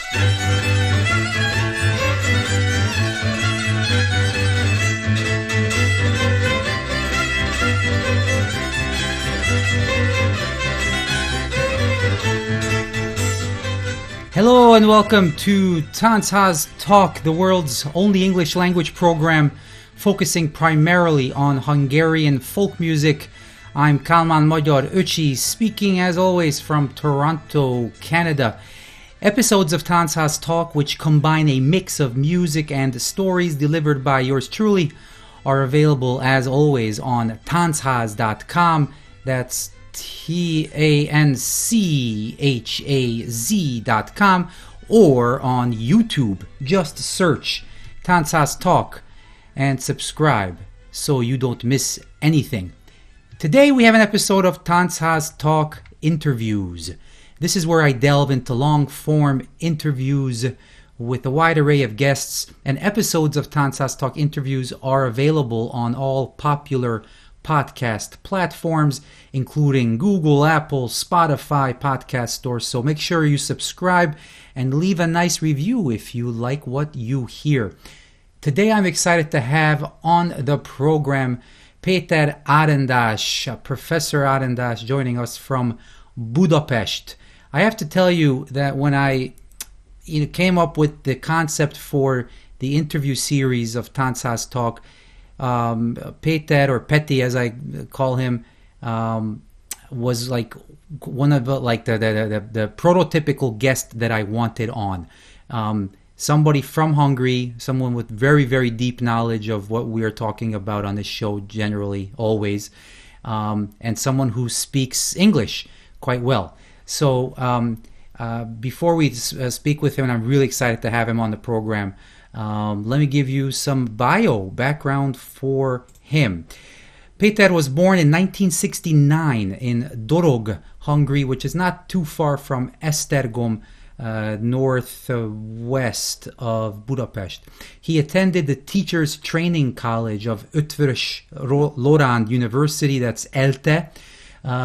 Hello and welcome to Tanchaz Talk, the world's only English language program focusing primarily on Hungarian folk music. I'm Kalman Magyar Öcsi, speaking as always from Toronto, Canada. Episodes of Tanchaz Talk, which combine a mix of music and stories delivered by yours truly, are available as always on Tanchaz.com. That's Tanchaz.com, or on YouTube. Just search Tanchaz Talk and subscribe so you don't miss anything. Today we have an episode of Tanchaz Talk Interviews. This is where I delve into long-form interviews with a wide array of guests, and episodes of Tanchaz Talk Interviews are available on all popular podcast platforms, including Google, Apple, Spotify, podcast stores. So make sure you subscribe and leave a nice review if you like what you hear. Today I'm excited to have on the program Péter Arendas, Professor Arendas, joining us from Budapest. I have to tell you that when I came up with the concept for the interview series of Tanchaz Talk, Péter, or Peti as I call him, was like one of the prototypical guest that I wanted on. Somebody from Hungary, someone with very, very deep knowledge of what we are talking about on this show generally, always, and someone who speaks English quite well. So before we speak with him, and I'm really excited to have him on the program, let me give you some background for him. Péter was born in 1969 in Dorog, Hungary, which is not too far from Esztergom, northwest of Budapest. He attended the Teachers Training College of Tükrös Lorand University, that's ELTE.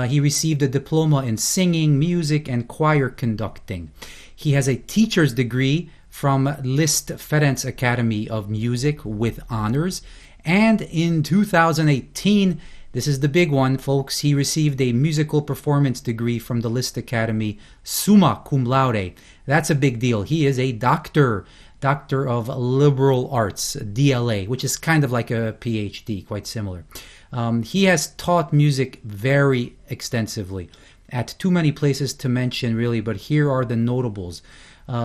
He received a diploma in singing, music, and choir conducting. He has a teacher's degree from Liszt Ferenc Academy of Music with honors. And in 2018, this is the big one, folks, he received a musical performance degree from the Liszt Academy, summa cum laude. That's a big deal. He is a doctor of liberal arts, DLA, which is kind of like a PhD, quite similar. He has taught music very extensively at too many places to mention, really, but here are the notables.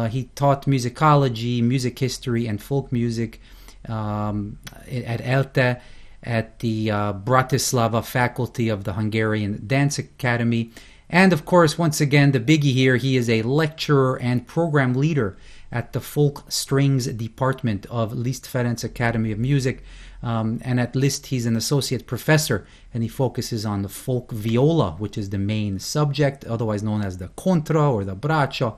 He taught musicology, music history, and folk music at ELTE, at the Bratislava faculty of the Hungarian Dance Academy. And of course, once again, the biggie here, he is a lecturer and program leader at the Folk Strings Department of Liszt Ferenc Academy of Music. And at Liszt, he's an associate professor, and he focuses on the folk viola, which is the main subject, otherwise known as the kontra or the braccio.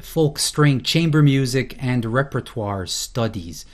Folk string chamber music and repertoire studies.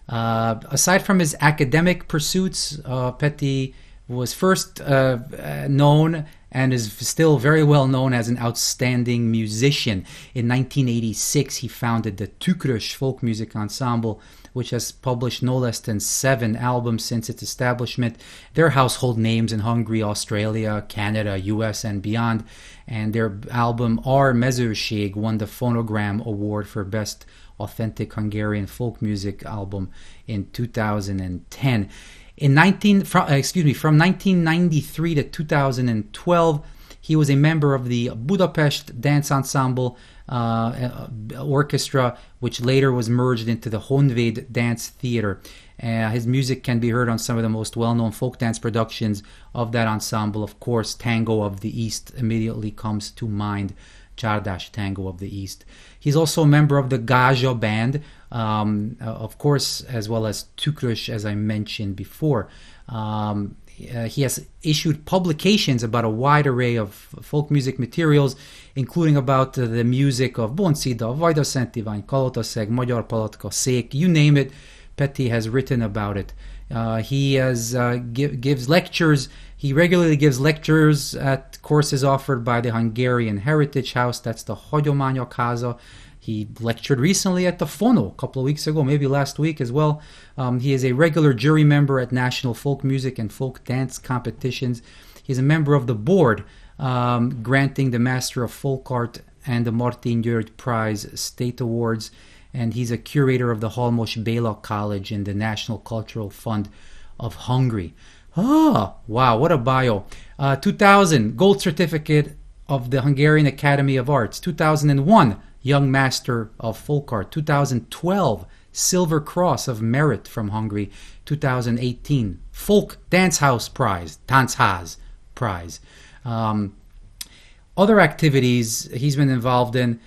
Aside from his academic pursuits, Peti was first known and is still very well known as an outstanding musician. In 1986, he founded the Tükrös folk music ensemble, which has published no less than 7 albums since its establishment. They're household names in Hungary, Australia, Canada, US, and beyond. And their album Our Mezőség won the Phonogram Award for Best Authentic Hungarian Folk Music Album in 2010. From 1993 to 2012, he was a member of the Budapest Dance Ensemble orchestra, which later was merged into the Honvéd Dance Theater. His music can be heard on some of the most well-known folk dance productions of that ensemble. Of course, Tango of the East immediately comes to mind, Csárdas Tango of the East. He's also a member of the Gaja band, of course, as well as Tükrös, as I mentioned before. He has issued publications about a wide array of folk music materials, including about the music of Bonszida, Vajdasszentivány, Kalotaszeg, Magyar Palatka, Szék, you name it. Peti has written about it. He gives lectures. He regularly gives lectures at courses offered by the Hungarian Heritage House. That's the Hagyományok Háza. He lectured recently at the Fono a couple of weeks ago, maybe last week as well. He is a regular jury member at national folk music and folk dance competitions. He's a member of the board granting the Master of Folk Art and the Martin György Prize State Awards. And he's a curator of the Halmos Béla College in the National Cultural Fund of Hungary. Ah, wow, what a bio. 2000, Gold Certificate of the Hungarian Academy of Arts. 2001, Young Master of Folk Art. 2012, Silver Cross of Merit from Hungary. 2018, Folk Dance House Prize, Tanchaz Prize. Other activities he's been involved in,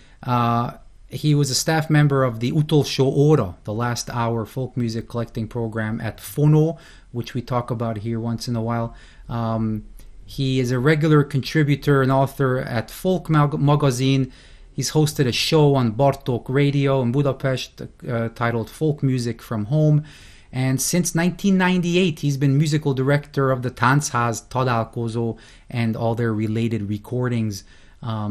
he was a staff member of the Utolsó Óra, the last hour folk music collecting program at Fono, which we talk about here once in a while. He is a regular contributor and author at Folk Magazine. He's hosted a show on Bartók Radio in Budapest titled Folk Music from Home. And since 1998, he's been musical director of the Táncháztalálkozó and all their related recordings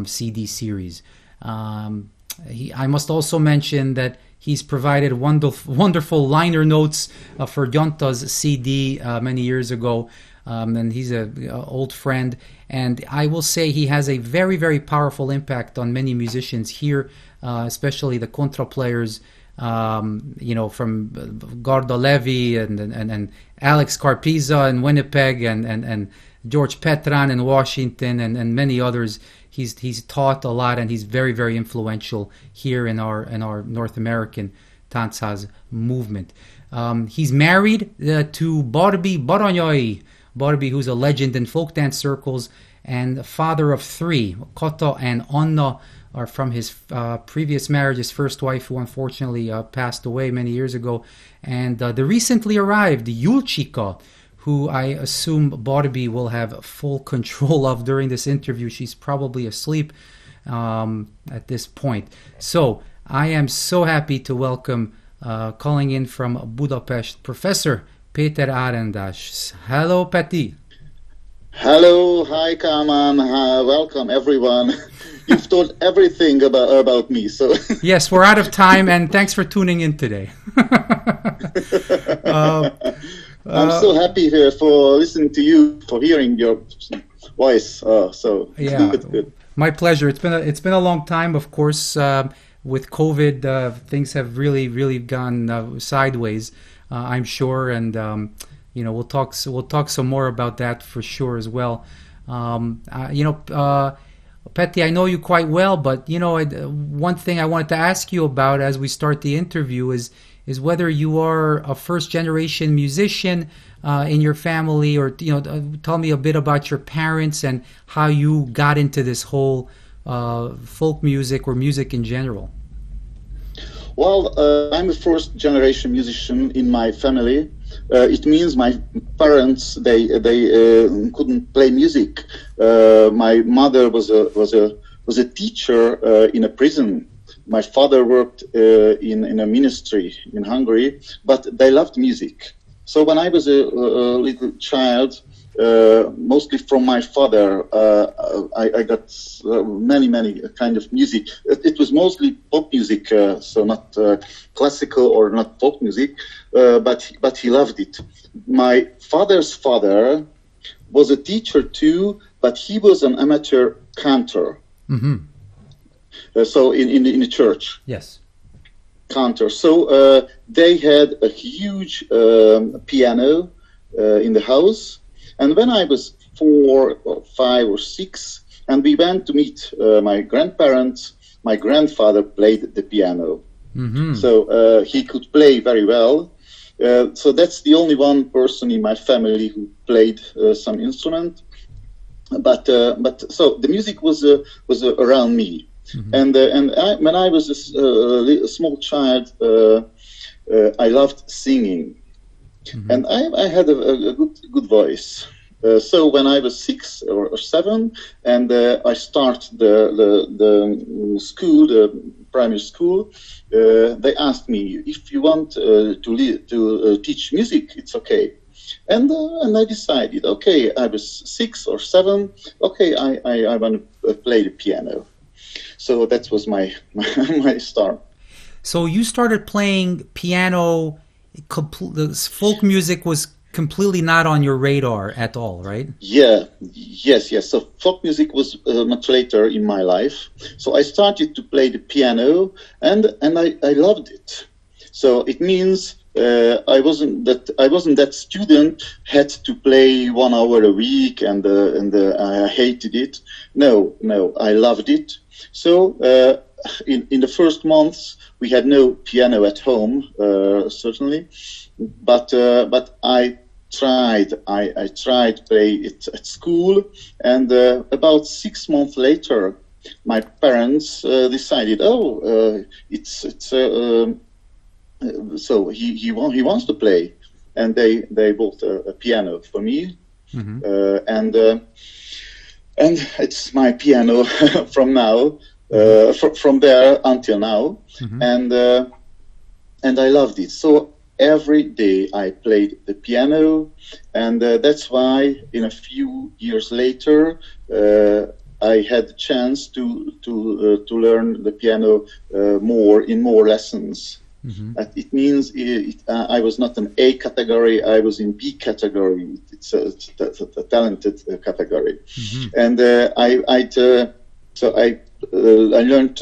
CD series. I must also mention that he's provided wonderful liner notes for Jonta's CD many years ago, and he's an old friend. And I will say he has a very, very powerful impact on many musicians here, especially the kontra players, from Garda Levy and Alex Carpiza in Winnipeg and George Petran in Washington and many others. He's taught a lot, and he's very, very influential here in our North American Tanchaz movement. He's married to Barbie Baranyai, Barbie, who's a legend in folk dance circles, and father of three. Kata and Anna are from his previous marriage, his first wife, who unfortunately passed away many years ago, and the recently arrived Julchika, who I assume Barbie will have full control of during this interview. She's probably asleep at this point. So I am so happy to welcome, calling in from Budapest, Professor Péter Arendas. Hello, Peti. Hello, hi, Kalman. Welcome, everyone. You've told everything about me. So yes, we're out of time, and thanks for tuning in today. I'm so happy here for listening to you, for hearing your voice. Yeah, good. My pleasure. It's been a long time, of course. With COVID, things have really gone sideways. I'm sure, and we'll talk some more about that for sure as well. Petty, I know you quite well, but one thing I wanted to ask you about as we start the interview is whether you are a first-generation musician in your family, or tell me a bit about your parents and how you got into this whole folk music or music in general. Well, I'm a first-generation musician in my family. It means my parents they couldn't play music. My mother was a teacher in a prison. My father worked in a ministry in Hungary, but they loved music. So when I was a little child, mostly from my father, I got many kind of music. It was mostly pop music, so not classical or not folk music, but he loved it. My father's father was a teacher too, but he was an amateur cantor. Mm-hmm. So in the church. Yes. Cantor. So they had a huge piano in the house. And when I was 4 or 5 or 6, and we went to meet my grandparents, my grandfather played the piano. Mm-hmm. So he could play very well. So that's the only one person in my family who played some instrument. But so the music was around me. Mm-hmm. When I was a small child, I loved singing. Mm-hmm. And I had a good voice. So when I was 6 or 7, and I started the school, the primary school, they asked me, if you want to teach music, it's okay. And I decided, okay, I was 6 or 7, okay, I want to play the piano. So that was my start. So you started playing piano, folk music was completely not on your radar at all, right? Yes. So folk music was much later in my life. So I started to play the piano, and I loved it. So it means I wasn't that student had to play 1 hour a week, and I hated it. No, I loved it. So in the first months we had no piano at home, certainly, but I tried to play it at school, and about 6 months later, my parents decided, so he wants to play, and they bought a piano for me, and it's my piano from now, from there until now, and I loved it. So every day I played the piano, and that's why in a few years later I had the chance to learn the piano in more lessons. It means I was not an A category, I was in B category. It's a talented category, and I learned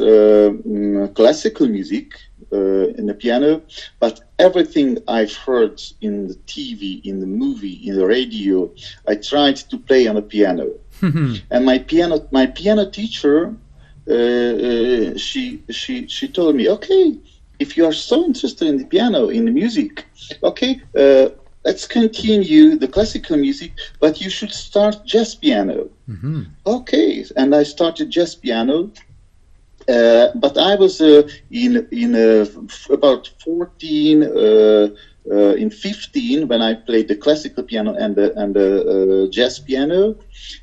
classical music in the piano, but everything I've heard in the TV, in the movie, in the radio, I tried to play on the piano. And my piano teacher, she told me, okay, if you are so interested in the piano, in the music, okay, let's continue the classical music, but you should start jazz piano. Okay, and I started jazz piano. But I was in about 14, in 15 when I played the classical piano and the jazz piano,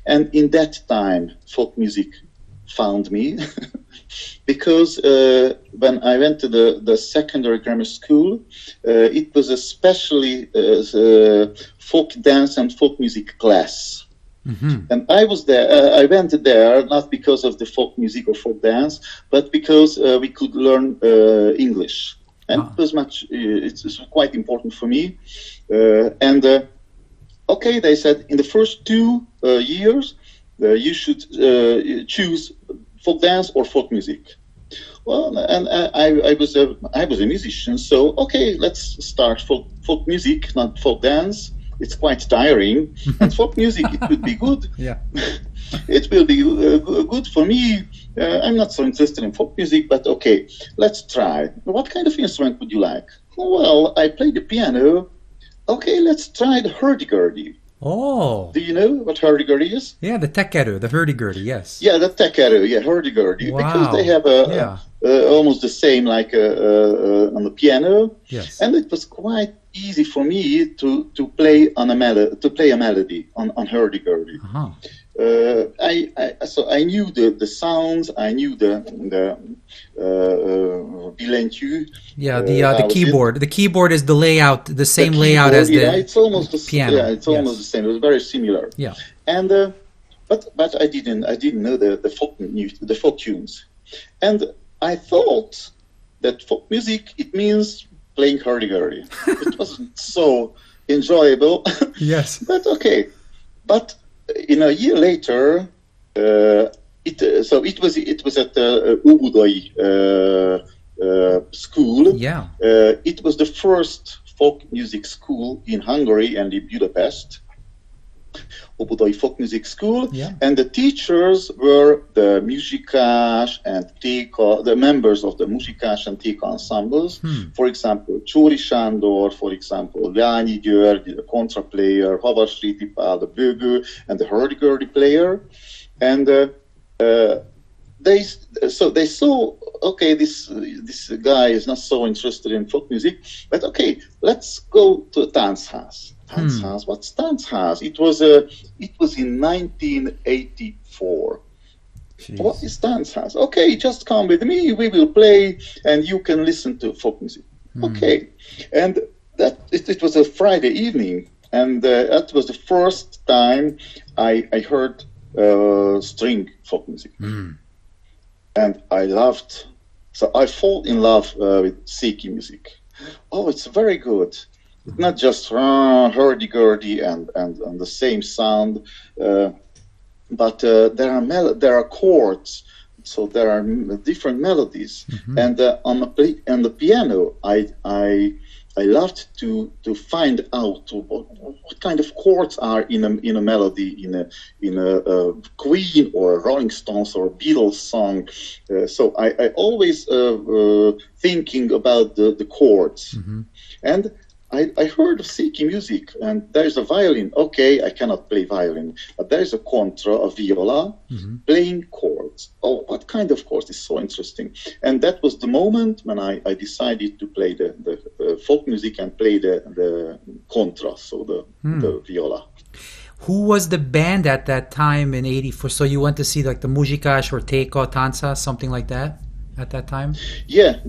and in that time folk music found me because when I went to the secondary grammar school, it was especially folk dance and folk music class. And I was there. I went there not because of the folk music or folk dance, but because we could learn English, and it was it's quite important for me. Okay, they said in the first 2 years you should choose folk dance or folk music. Well, and I was a musician, so okay, let's start folk music, not folk dance. It's quite tiring, and folk music, it would be good. Yeah, it will be good for me. I'm not so interested in folk music, but okay, let's try. What kind of instrument would you like? Well, I play the piano. Okay, let's try the hurdy-gurdy. Oh. Do you know what hurdy-gurdy is? Yeah, the tekeru, the hurdy-gurdy, yes. Yeah, the tekeru, hurdy-gurdy. Wow. Because they have almost the same like on the piano. Yes. And it was quite easy for me to play a melody on hurdy-gurdy. So I knew the sounds, I knew the bilentyű. Yeah, the keyboard. The keyboard is the layout, the same layout as the it's almost the piano. Yeah, it's almost the same. It was very similar. Yeah. And but I didn't know the folk tunes, and I thought that folk music it means playing hurdy-gurdy. It wasn't so enjoyable. Yes. But okay. But in a year later, it was at the Óbudai school. Yeah. It was the first folk music school in Hungary and in Budapest. Óbudai Folk Music School, and the teachers were the Musikás and Téka, the members of the Musikás and Téka ensembles. For example, Csóri Sándor, for example, Jányi György, the kontra player, Havas Ritipál, the bőgő, and the hurdy-gurdy player. And they saw, okay, this guy is not so interested in folk music, but okay, let's go to Tanchaz. Tanchaz, what's Tanchaz? It was in 1984. What is Tanchaz? Okay, just come with me. We will play, and you can listen to folk music. Okay, and that it was a Friday evening, and that was the first time I heard string folk music, and I loved. So I fall in love with Siki music. Oh, it's very good. It's not just hurdy-gurdy and the same sound, but there are chords, so there are different melodies. And on the piano, I loved to find out what kind of chords are in a melody, in a Queen or a Rolling Stones or a Beatles song. So I always thinking about the chords. And I heard of Siki music, and there's a violin. Okay, I cannot play violin, but there's a kontra, a viola, playing chords. Oh, what kind of chords is so interesting? And that was the moment when I decided to play the folk music and play the kontra, so the viola. Who was the band at that time in '84? So you went to see like the Muzsikás or Téka, Tanchaz, something like that at that time? Yeah,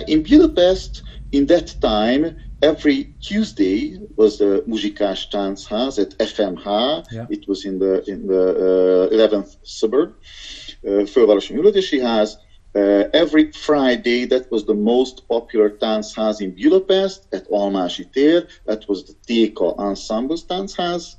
in Budapest in that time. Every Tuesday was the Muzsikás Táncház at FMH. Yeah. It was in the 11th suburb, Fővárosi Művelődési Ház. Every Friday, that was the most popular táncház in Budapest at Almási tér. That was the Téka Ensemble Táncház.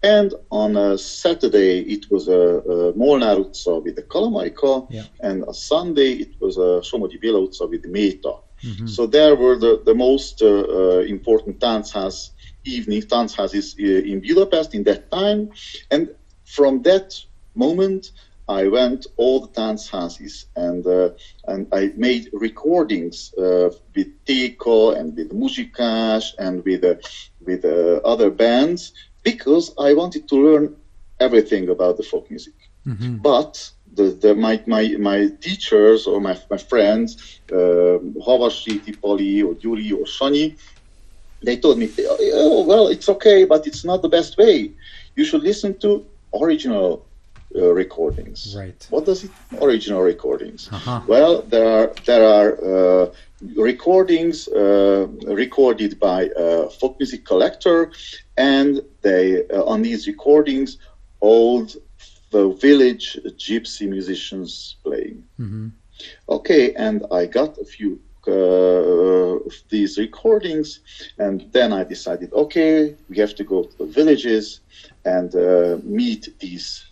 And on a Saturday, it was a Molnár utca with the Kalamaika, and a Sunday, it was a Somogyi Béla utca with the Méta. So there were the most important Tanchaz is in Budapest in that time. And from that moment, I went all the Tanchazes, and I made recordings with Téka and with Muzsikás and with other bands, because I wanted to learn everything about the folk music. But my teachers or my friends, Havasi, Tipali, or Gyuri, or Sanyi, they told me, oh, well, it's okay, but it's not the best way. You should listen to original recordings. Right. What does it original recordings? Well, there are recordings recorded by a folk music collector, and they on these recordings old the village gypsy musicians playing. Okay, and I got a few of these recordings, and then I decided, okay, we have to go to the villages and meet these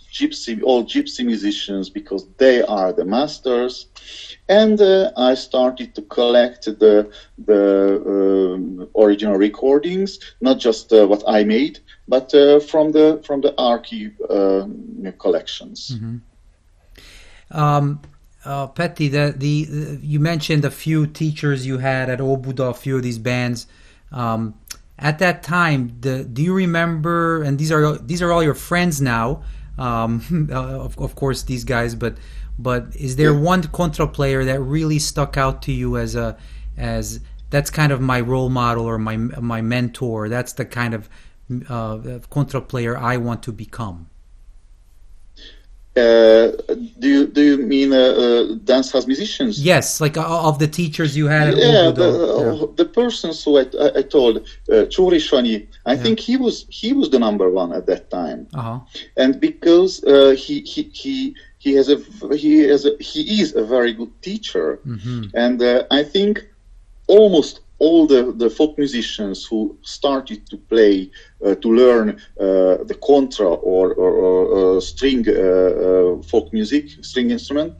old gypsy musicians, because they are the masters. And I started to collect the original recordings, not just what I made, but from the archive collections. Petty, you mentioned a few teachers you had at Óbuda, a few of these bands. At that time, do you remember? And these are all your friends now. Of course, these guys, but is there one kontra player that really stuck out to you as that's kind of my role model or my mentor? That's the kind of kontra player I want to become. Do you mean Tanchaz musicians? Yes, like of the teachers you had. The persons who I told, Csóri Sanyi, I think he was the number one at that time, and because he is a very good teacher, and I think almost all the folk musicians who started to play, to learn the kontra or string folk music, string instrument,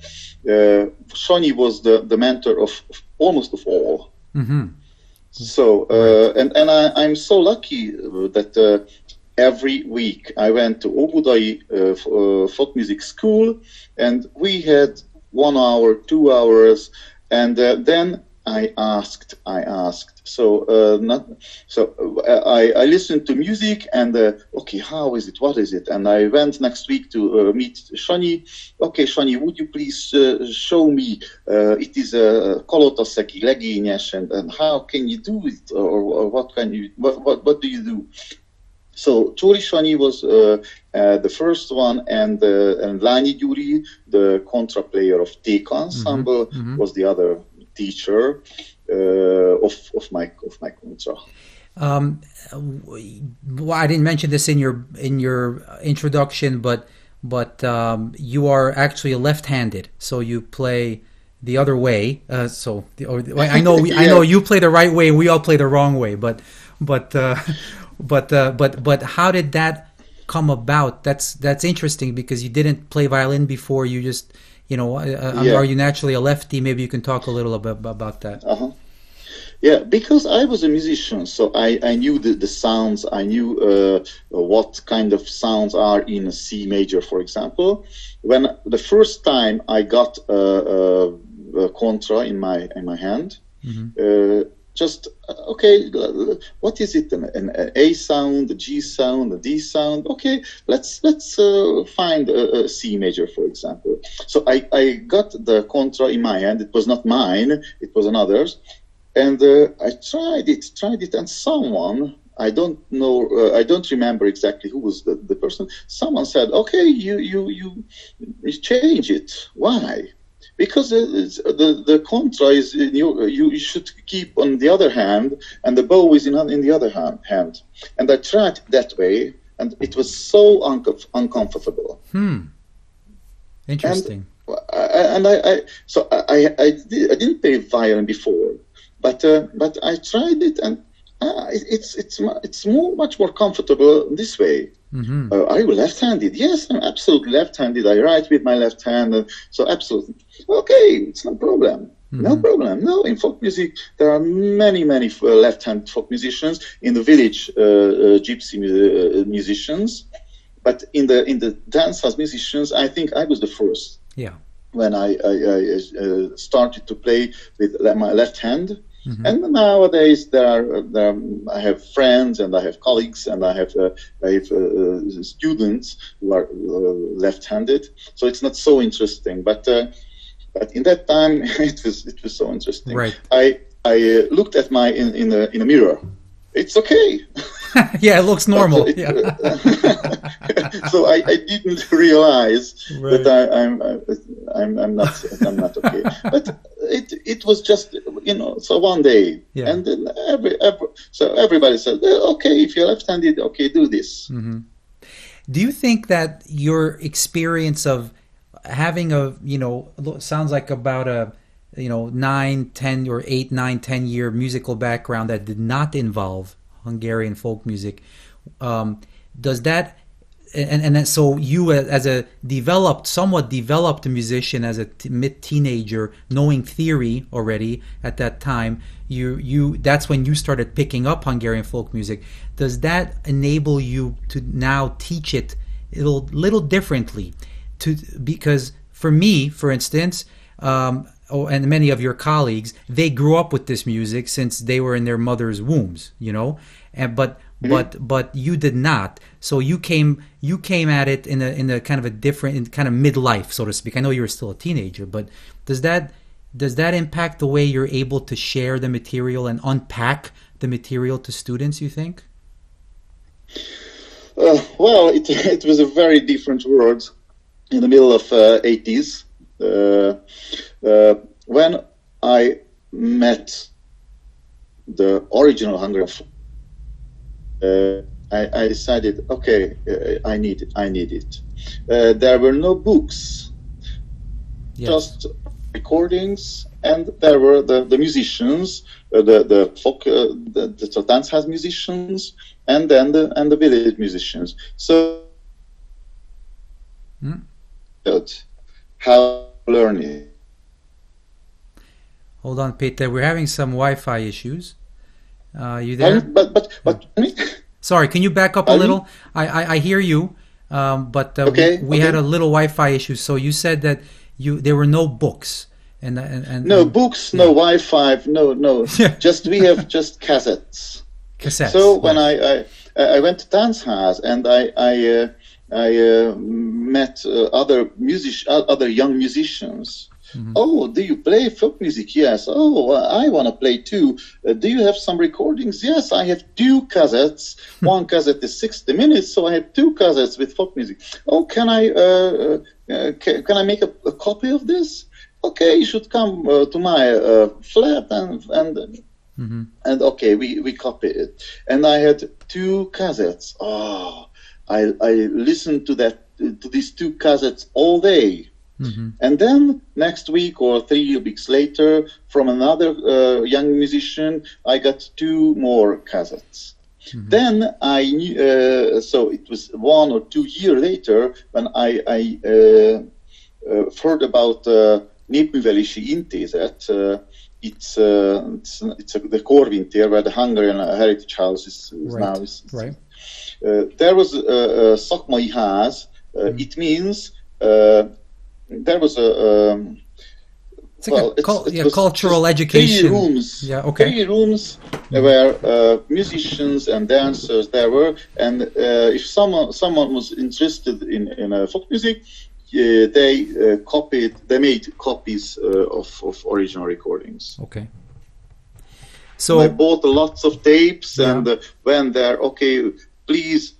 Sanyi was the mentor of almost of all. So, and I'm so lucky that every week I went to Óbudai folk music school, and we had 1 hour, 2 hours, and then I asked. So I listened to music, and okay, how is it? What is it? And I went next week to meet Sanyi. Okay, Sanyi, would you please show me? It is a Kalotaszegi legényes, and how can you do it? Or what can you? What do you do? So Csóri was the first one, and Lányi Gyuri, the contra player of Téka ensemble, was the other teacher of my contra. Well, I didn't mention this in your introduction, but you are actually left-handed, so you play the other way. I know I know you play the right way, and we all play the wrong way. But how did that come about? That's interesting, because you didn't play violin before. You just are you naturally a lefty? Maybe you can talk a little bit about that. Yeah, because I was a musician, so I knew the sounds. I knew what kind of sounds are in a C major, for example. When the first time I got a contra in my hand, what is it? An A sound, a G sound, a D sound. Okay, let's find a C major, for example. So I got the contra in my hand. It was not mine; it was another's. And I tried it, and someone, I don't know, I don't remember exactly who was the person. Someone said, "Okay, you change it. Why? Because the contra is you should keep on the other hand, and the bow is in the other hand." And I tried it that way, and it was so uncomfortable. Interesting. And I didn't play violin before. But I tried it, and it's much more comfortable this way. Are you left-handed? Yes, I'm absolutely left-handed. I write with my left hand, so absolutely. Okay, it's no problem. No problem. No, in folk music there are many left-hand folk musicians in the village, gypsy musicians, but in the dance house musicians, I think I was the first. Yeah. When I started to play with my left hand. And nowadays I have friends, and I have colleagues, and I have students who are left-handed. So it's not so interesting, but in that time it was so interesting. Right. I looked at in a mirror. It's okay. Yeah, it looks normal. So I didn't realize that I'm not okay. But it was just so one day, and then so everybody said, okay, if you're left-handed, okay, do this. Do you think that your experience of having sounds like about a 9, 10 or 8, 9, 10 year musical background that did not involve Hungarian folk music, does that and then so you as a somewhat developed musician, as a mid-teenager, knowing theory already at that time, you that's when you started picking up Hungarian folk music. Does that enable you to now teach it a little differently? Because for me, for instance, and many of your colleagues, they grew up with this music since they were in their mother's wombs, but you did not. So you came at it in a kind of a different, kind of midlife, so to speak. I know you were still a teenager, but does that impact the way you're able to share the material and unpack the material to students, you think? Well, it was a very different world in the middle of 80s. When I met the original Hungarian, I decided, okay, I need it. There were no books, just recordings, and there were the musicians, the folk, the dance house musicians, and then the village musicians. So how to learn it. Hold on, Peter. We're having some Wi-Fi issues. You there? But sorry, can you back up a little? I hear you, but we had a little Wi-Fi issue. So you said that there were no books and no books, no Wi-Fi, no. Just we have just cassettes. Cassettes. So when I went to dance house, and I met other young musicians. Oh, do you play folk music? Yes. Oh, I want to play too. Do you have some recordings? Yes, I have 2 cassettes. One cassette is 60 minutes, so I have 2 cassettes with folk music. Oh, can I make a copy of this? Okay, you should come to my flat and okay, we copied it. And I had 2 cassettes. Oh, I listened to these 2 cassettes all day. And then next week or 3 weeks later, from another young musician, I got 2 more cassettes. Then I knew, so it was 1 or 2 years later when I heard about Népművelési Intézet. It's the Korvintér where the Hungarian Heritage House is now. Right. There was a szakmai ház. It means there was it's like cultural education. 3 rooms. Yeah, okay. 3 rooms where musicians and dancers there were, and if someone was interested in folk music, they made copies of original recordings. Okay. So I bought lots of tapes and went there. Okay, please,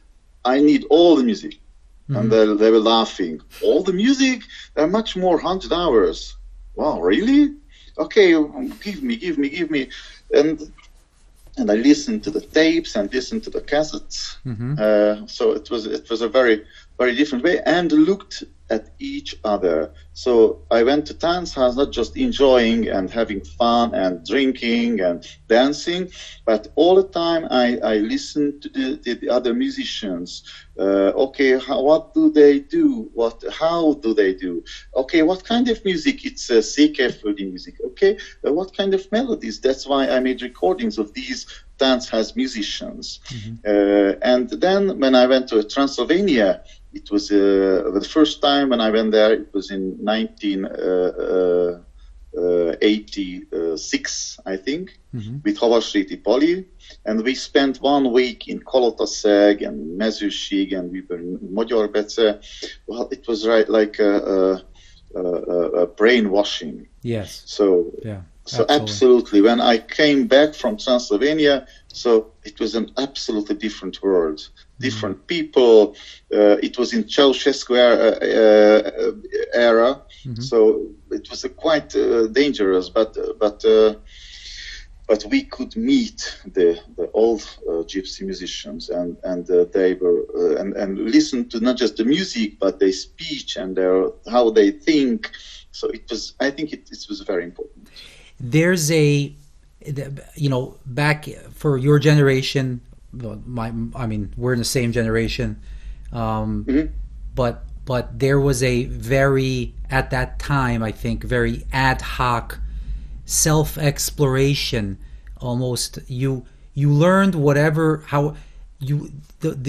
I need all the music. And they were laughing. All the music? There are much more 100 hours. Wow, really? Okay, give me. And I listened to the tapes and listened to the cassettes. So it was a very, very different way, and looked at each other. So I went to Tanchaz not just enjoying and having fun and drinking and dancing, but all the time I listened to the other musicians. Okay, what do they do? How do they do? Okay, what kind of music? It's székelyföldi music. Okay, what kind of melodies? That's why I made recordings of these Tanchaz musicians. And then when I went to Transylvania, it was the first time when I went there. It was in 1986, I think, with Havasréti Pali, and we spent 1 week in Kalotaszeg and Mezőség, and we were in Magyarbece. Well, it was like a brainwashing. Yes. So yeah. So absolutely, when I came back from Transylvania, so it was an absolutely different world, different people. It was in Ceausescu era, so it was quite dangerous. But we could meet the old gypsy musicians, and they were and listen to not just the music, but their speech and how they think. So it was. I think it was very important. There's back for your generation, we're in the same generation, but there was a very, at that time, I think, very ad hoc self-exploration. Almost you learned the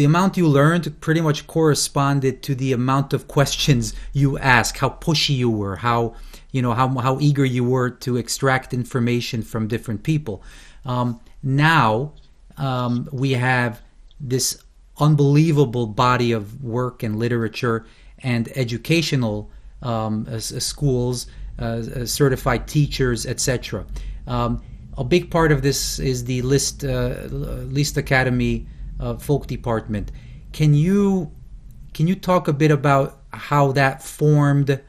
amount you learned pretty much corresponded to the amount of questions you asked, how pushy you were, how eager you were to extract information from different people. Now we have this unbelievable body of work and literature and educational schools, certified teachers, etc. A big part of this is the Liszt Academy folk department. Can you talk a bit about how that formed,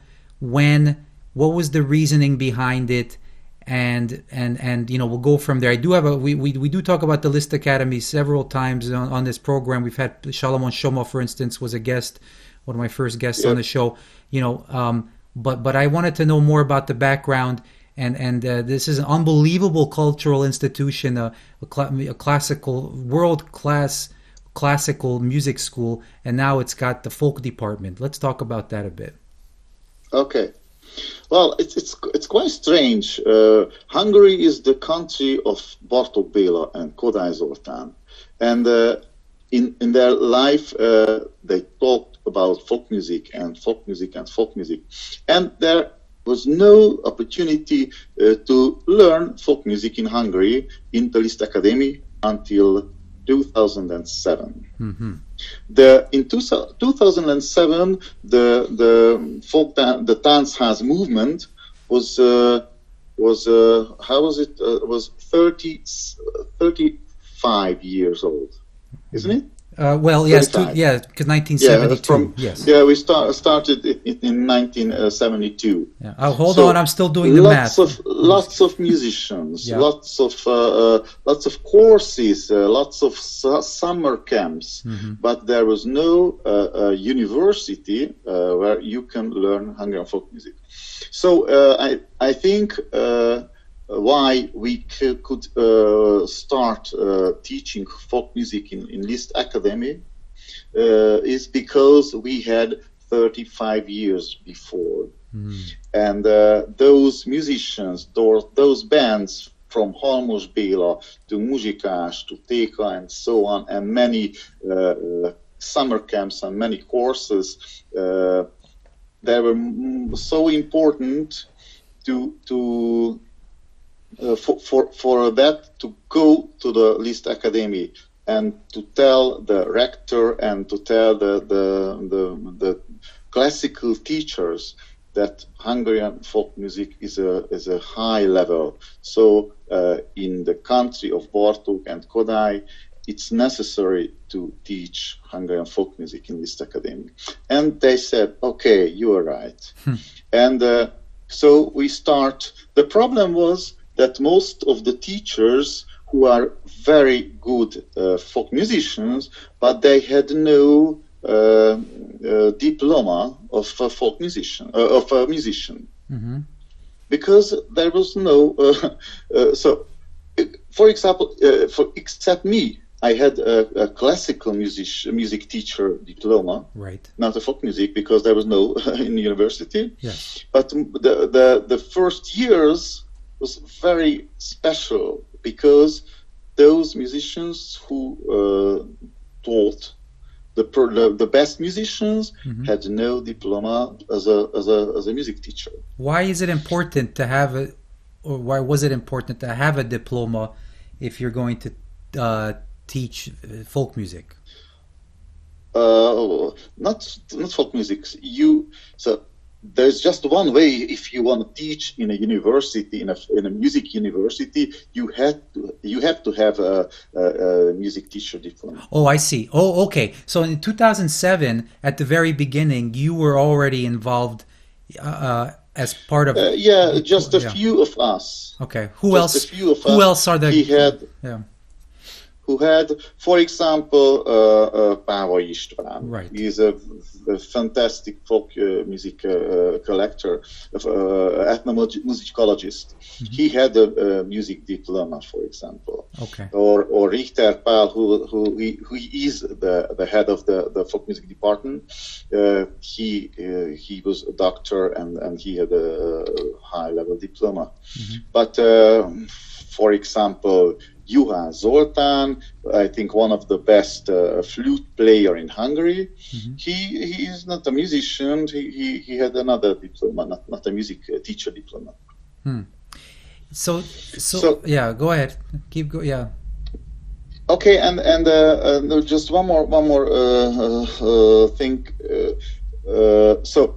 what was the reasoning behind it, and we'll go from there. I do have we do talk about the Liszt Academy several times on this program. We've had Solomon Shoma, for instance, was a guest, one of my first guests on the show. But I wanted to know more about the background, and this is an unbelievable cultural institution, a classical, world-class classical music school, and now it's got the folk department. Let's talk about that a bit. Okay. Well, it's quite strange. Hungary is the country of Bartók Béla and Kodály Zoltán, and in their life they talked about folk music and folk music and folk music, and there was no opportunity to learn folk music in Hungary in the Liszt Academy until 2007. In 2007, the Tanchaz movement was how was it? Was 35 years old, isn't it? Well, yes, yeah, because 1972. Yeah, we started in 1972. Yeah. Oh, hold on, I'm still doing the math. Lots of musicians, lots of courses, lots of summer camps, but there was no university where you can learn Hungarian folk music. So I think why we could start teaching folk music in Liszt Academy is because we had 35 years before. And those musicians, those bands from Halmos Béla to Muzsikás to Téka and so on, and many summer camps and many courses, they were so important for that to go to the Liszt Academy and to tell the rector and to tell the classical teachers that Hungarian folk music is a high level. So in the country of Bartók and Kodály, it's necessary to teach Hungarian folk music in Liszt Academy. And they said, okay, you are right. And so we start. The problem was that most of the teachers who are very good folk musicians, but they had no diploma of a folk musician, of a musician, because there was no. So, for example, except me, I had a classical music teacher diploma, right? Not a folk music, because there was no in university. Yes. But the first years was very special because those musicians who taught the best musicians had no diploma as a music teacher. Why is it important to have or why was it important to have a diploma if you're going to teach folk music? Not folk music. There's just one way. If you want to teach in a university, in a music university, you have to have a music teacher diploma. Oh, I see. Oh, okay. So in 2007, at the very beginning, you were already involved as part of. Just a few of us. Okay. Who else? Who else are there? Who had, for example, Pávai István. Right. He's a fantastic folk music collector, ethnomusicologist. He had a music diploma, for example. Okay. Or Richter Pál, who is the head of the folk music department. He was a doctor and he had a high level diploma. But for example, Juhán Zoltán, I think one of the best flute player in Hungary. He is not a musician. He had another diploma, not a music teacher diploma. So yeah, go ahead. Keep going. Yeah. Okay, and just one more thing. So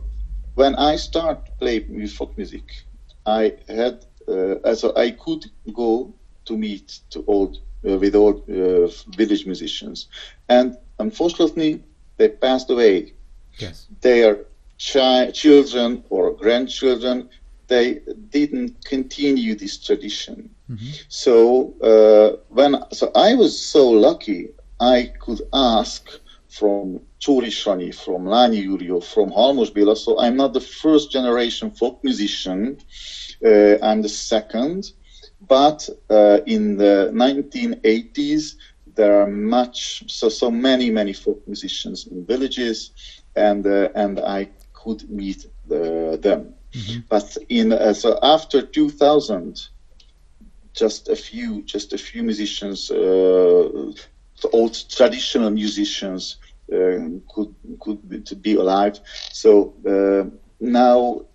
when I start playing folk music, I had I could go to meet with old village musicians, and unfortunately they passed away. Yes. Their children or grandchildren, they didn't continue this tradition. So I was so lucky, I could ask from Csóri Sanyi, from Lányi Júrió, from Halmos Béla. So I'm not the first generation folk musician, I'm the second. But in the 1980s, there are so many folk musicians in villages, and I could meet them. But so after 2000, just a few musicians, old traditional musicians, could be alive. So now,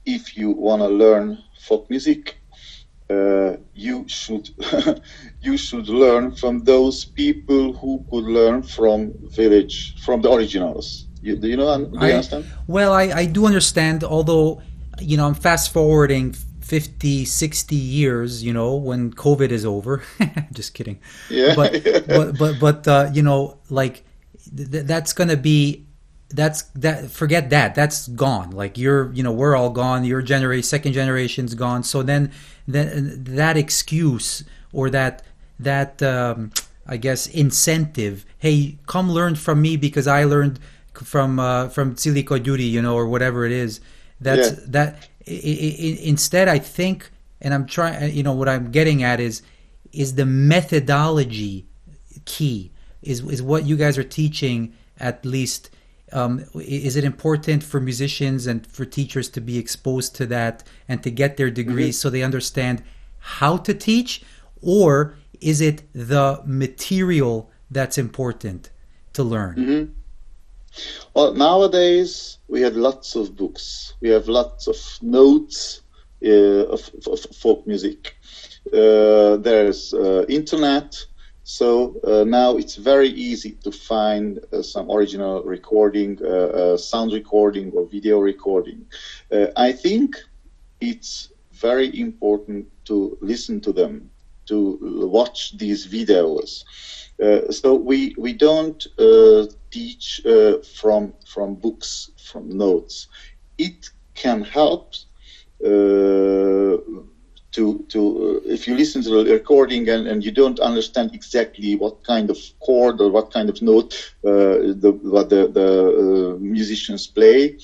if you want to learn folk music, you should learn from those people who could learn from the originals. Do you understand? Well, I do understand, although I'm fast forwarding 50, 60 years, when COVID is over. Just kidding. Yeah. But like that's going to be, forget that. That's gone. Like we're all gone. Your generation, second generation's gone. So then that excuse or that I guess incentive, hey, come learn from me because I learned from Silicon Duty, or whatever it is. Instead, I think, and I'm trying, what I'm getting at is the methodology key, is what you guys are teaching, at least. Is it important for musicians and for teachers to be exposed to that and to get their degrees so they understand how to teach? Or is it the material that's important to learn? Well, nowadays we have lots of books. We have lots of notes of folk music. There's internet. So now it's very easy to find some original recording, sound recording or video recording. I think it's very important to listen to them, to watch these videos. So we don't teach from books, from notes. It can help to if you listen to the recording and you don't understand exactly what kind of chord or what kind of note what the musicians play,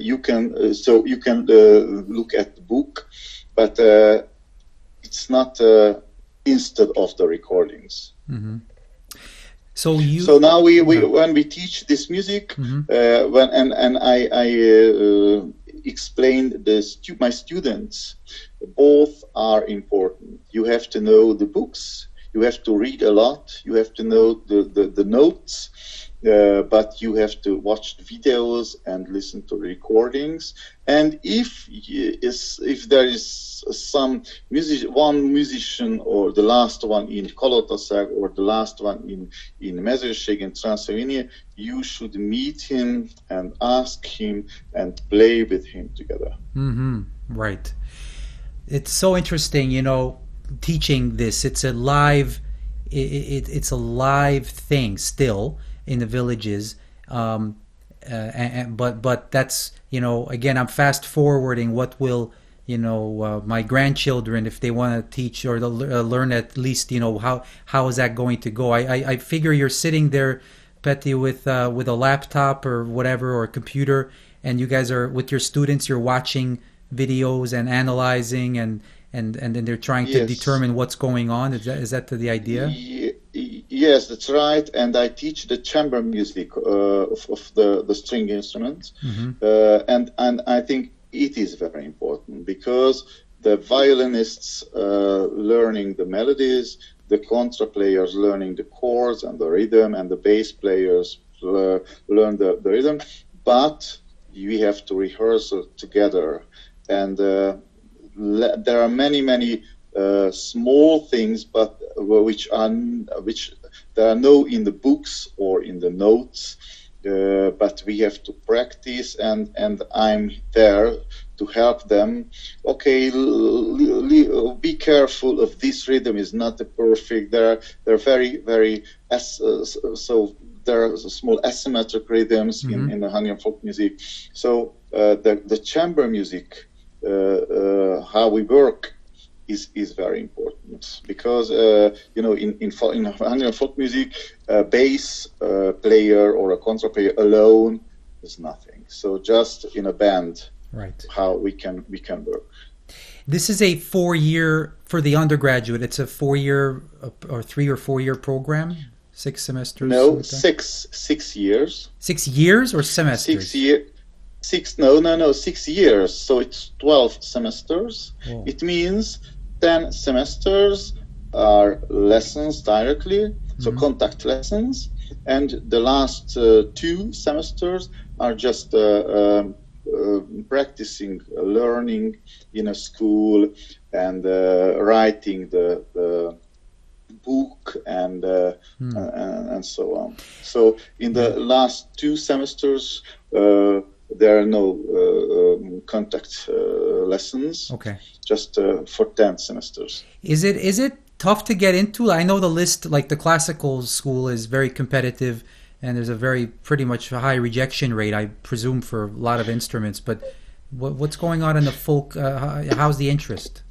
you can look at the book, but it's not instead of the recordings. So now we when we teach this music, when I explain my students, both are important. You have to know the books, you have to read a lot, you have to know the notes, but you have to watch the videos and listen to recordings. And if there is one musician, or the last one in Kalotaszeg, or the last one in Mezőség in Transylvania, you should meet him and ask him and play with him together. Right. It's so interesting, teaching this. It's a live, it's a live thing still in the villages, but that's again, I'm fast forwarding what will my grandchildren, if they want to teach or learn, at least how is that going to go. I figure you're sitting there, Petty, with a laptop or whatever, or a computer, and you guys are with your students, you're watching videos and analyzing, and then they're trying to determine what's going on. Is that the idea? Yes, that's right. And I teach the chamber music of the string instruments, and I think it is very important, because the violinists learning the melodies, the contra players learning the chords and the rhythm, and the bass players learn the rhythm, but we have to rehearse it together. And there are many small things, but which there are no in the books or in the notes. But we have to practice, and I'm there to help them. Okay, be careful of this rhythm is not perfect. They're very so there are small asymmetric rhythms in the Hungarian folk music. So the chamber music, how we work, is very important, because in Hungarian folk music, a bass player or a contra player alone is nothing. So just in a band, right? How we can work. This is a 4-year for the undergraduate. It's a 4-year or 3 or 4 year program. 6 semesters. No, like 6 years. 6 years or semesters? 6 years. 6 years. So it's 12 semesters. Whoa. It means 10 semesters are lessons directly, so contact lessons, and the last 2 semesters are just practicing, learning in a school, and writing the book and so on. So in the last 2 semesters, there are no contact lessons. Okay. Just for 10 semesters. Is it tough to get into? I know the Liszt, like the classical school, is very competitive, and there's a pretty much high rejection rate, I presume, for a lot of instruments. But what's going on in the folk? How's the interest?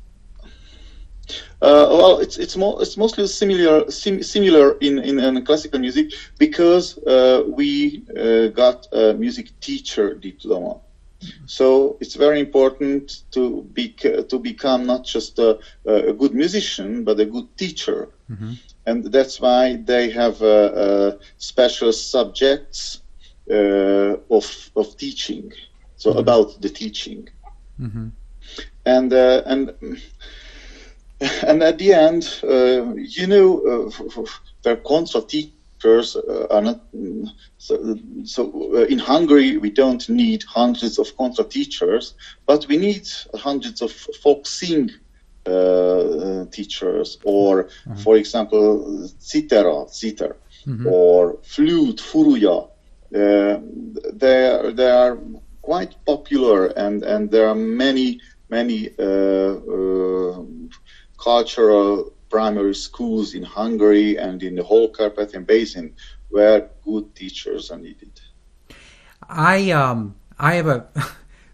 Well, it's mostly similar in classical music, because we got a music teacher diploma. So it's very important to become not just a good musician, but a good teacher. Mm-hmm. And that's why they have special subjects of teaching, so mm-hmm. about the teaching. Mm-hmm. And at the end, their kontra teachers are not. So in Hungary, we don't need hundreds of kontra teachers, but we need hundreds of folk sing teachers, or, mm-hmm. for example, zither, mm-hmm. or flute, furuja. They are quite popular, and there are many cultural primary schools in Hungary and in the whole Carpathian Basin where good teachers are needed. I have a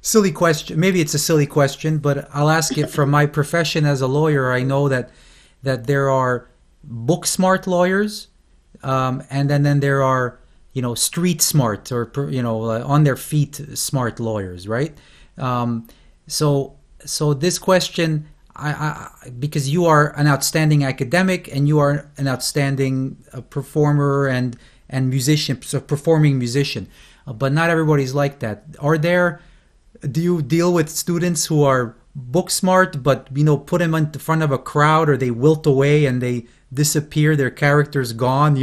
silly question. Maybe it's a silly question, but I'll ask it. From my profession as a lawyer, I know that there are book smart lawyers, and then there are street smart, or on their feet smart lawyers, right? So this question, I because you are an outstanding academic and you are an outstanding performer and musician, so performing musician, but not everybody's like that. Do you deal with students who are book smart, but put them in front of a crowd, or they wilt away and they disappear, their character's gone,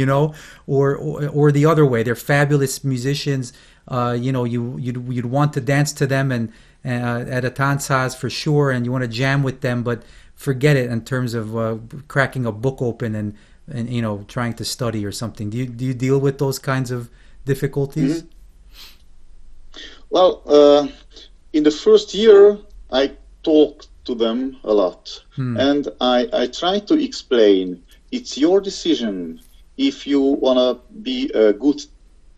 or the other way, they're fabulous musicians, you'd want to dance to them and at a Tanchaz for sure, and you want to jam with them, but forget it in terms of cracking a book open and trying to study or something. Do you deal with those kinds of difficulties? Mm-hmm. Well, in the first year, I talked to them a lot, and I try to explain, it's your decision. If you want to be a good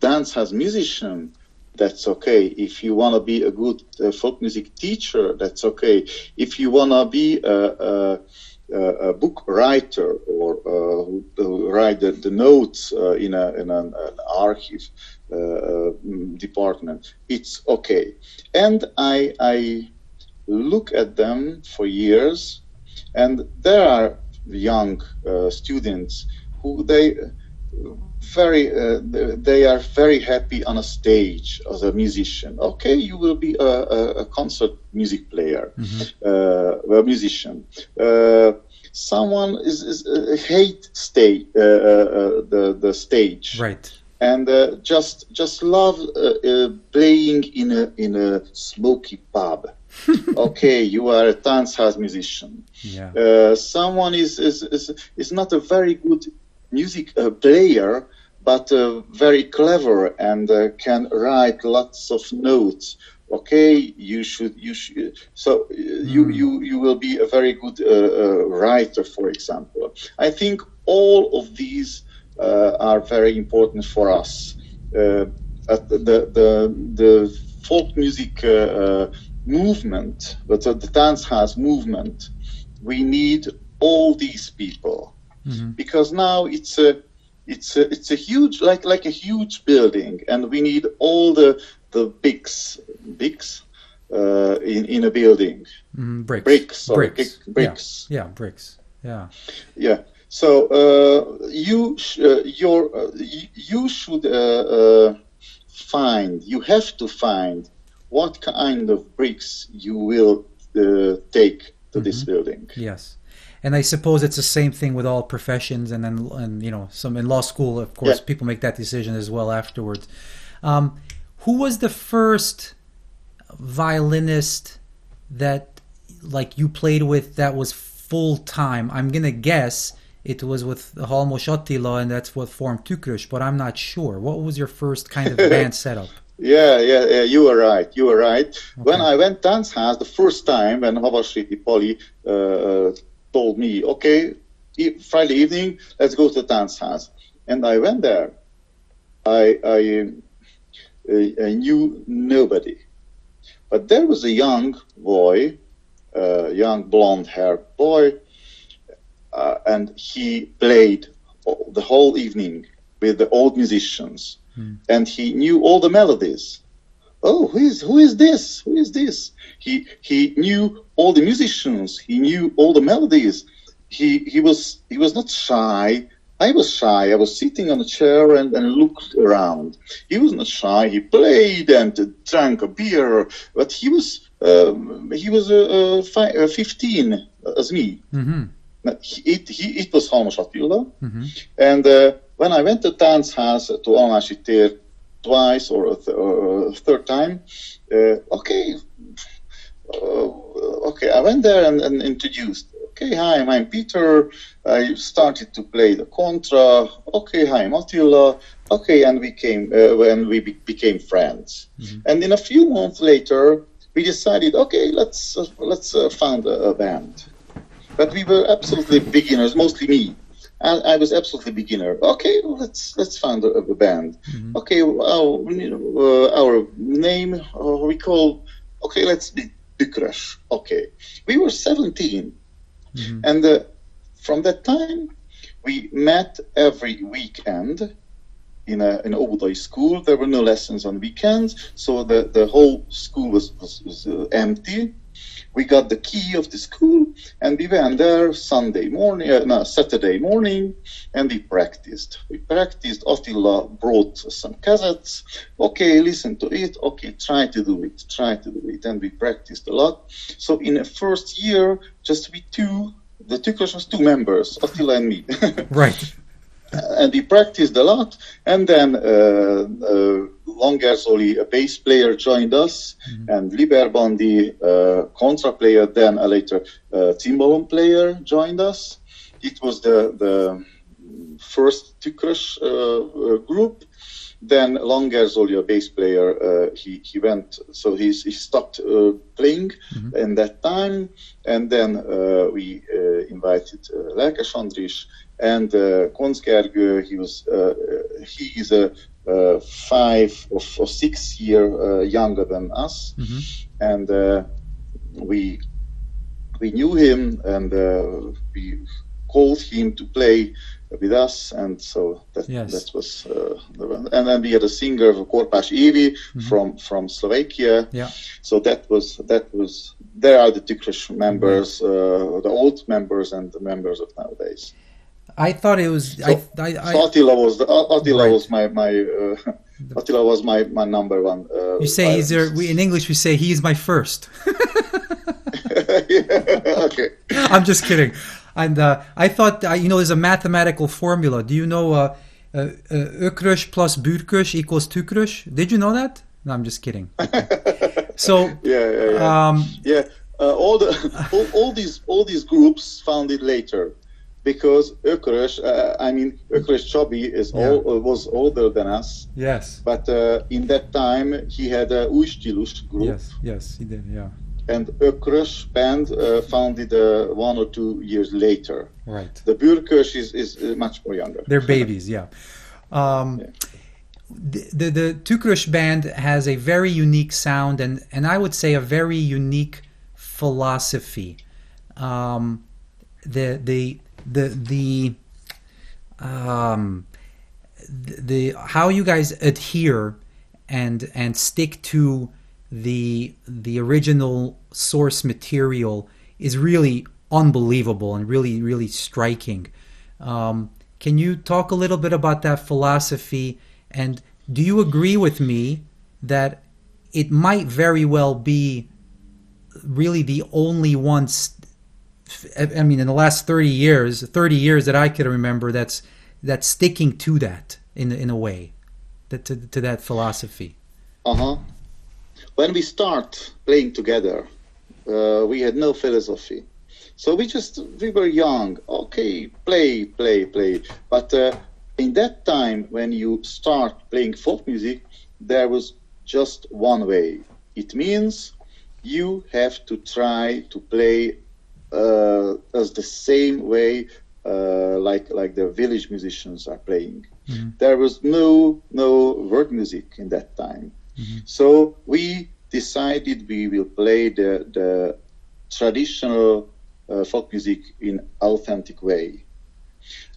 Tanchaz musician, that's okay. If you want to be a good folk music teacher, that's okay. If you want to be a book writer, or write the notes in an archive department, it's okay. And I look at them for years, and there are young students who they are very happy on a stage as a musician. Okay, you will be a concert music player, mm-hmm. A musician. Someone is hate the stage, right? And just love playing in a smoky pub. Okay, you are a Tanchaz musician. Yeah. Someone is not a very good music player, but very clever and can write lots of notes. Okay, you should. So you will be a very good writer, for example. I think all of these are very important for us. The folk music movement, but the Tanchaz movement, we need all these people, mm-hmm. because now it's a huge, like a huge building, and we need all the bigs in a building. Mm-hmm. Bricks. Yeah, bricks. Yeah. So you have to find what kind of bricks you will take to mm-hmm. this building. Yes. And I suppose it's the same thing with all professions, and some in law school, of course, people make that decision as well afterwards. Who was the first violinist that you played with that was full time? I'm gonna guess it was with Halmos Attila, and that's what formed Tükrös, but I'm not sure. What was your first kind of band setup? Yeah. You were right. Okay. When I went Tanchaz the first time, when Havasriti Pali told me, okay, Friday evening, let's go to Tanchaz, and I went there. I knew nobody, but there was a young boy, young blonde-haired boy, and he played the whole evening with the old musicians, and he knew all the melodies. Oh, who is this? Who is this? He knew all the musicians. He knew all the melodies. He was not shy. I was shy. I was sitting on a chair and looked around. He was not shy. He played and drank a beer, but he was 15 as me. It was Halmos Attila, and when I went to Tanchaz to Almási tér twice or a third time, okay, I went there and introduced. Okay, hi, I'm Peter. I started to play the kontra. Okay, hi, I'm Attila. Okay, and we became friends. And in a few months later, we decided, okay, let's found a band. But we were absolutely beginners, mostly me. I was absolutely beginner. Okay, let's found a band. Okay, our name we call. Okay, let's be Tükrös. Okay, we were 17, and from that time we met every weekend in an Óbudai school. There were no lessons on weekends, so the whole school was empty. We got the key of the school, and we went there Saturday morning, and we practiced. Attila brought some cassettes. Okay, listen to it. Okay, try to do it. And we practiced a lot. So in the first year, just we two, the Tükrös was 2 members, Attila and me. Right. And we practiced a lot, and then Langer Zoli, a bass player, joined us, and Liber Bandi, kontra player, then later timbalom player, joined us. It was the first Tükrös group. Then Langer Zoli, a bass player, he went, so he stopped playing in that time, and then we invited Lelkes Andris and Koncz Gergő. He is a 5 or 6 year younger than us, and we knew him, and we called him to play with us, and so that was the one. And then we had a singer, Korpás Évi, from Slovakia. Yeah. So that was there are the Tükrös members, the old members and the members of nowadays. I thought it was. So Attila was my number one. You say he's there. In English, we say he is my first. Okay. I'm just kidding. And I thought, there's a mathematical formula. Do you know Ökrös plus Bürkös equals Tükrös? Did you know that? No, I'm just kidding. So all these groups founded later. Because Ökrös, Ökrös Csabi was older than us. Yes. But in that time, he had a Új Stílus group. Yes, he did, yeah. And Ökrös band founded 1 or 2 years later. Right. The Bürkös is much more younger. They're babies, yeah. The Tükrös band has a very unique sound and I would say a very unique philosophy. The how you guys adhere and stick to the original source material is really unbelievable and really, really striking. Can you talk a little bit about that philosophy, and do you agree with me that it might very well be really the only one, in the last 30 years that I can remember, that's sticking to that in a way, to that philosophy? When we start playing together, we had no philosophy. So we were young. Okay, play. But in that time, when you start playing folk music, there was just one way. It means you have to try to play as the same way like the village musicians are playing. There was no word music in that time. So we decided we will play the traditional folk music in authentic way.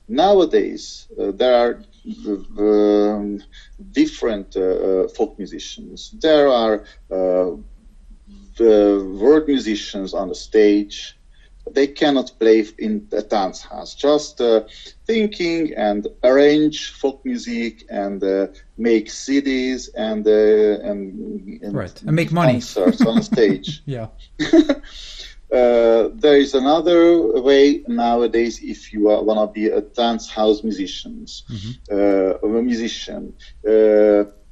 Nowadays, there are different folk musicians. There are the word musicians on the stage. They cannot play in the Tanchaz, just thinking and arrange folk music and make CDs and make money concerts on stage. Yeah. There is another way nowadays if you want to be a dance house musician.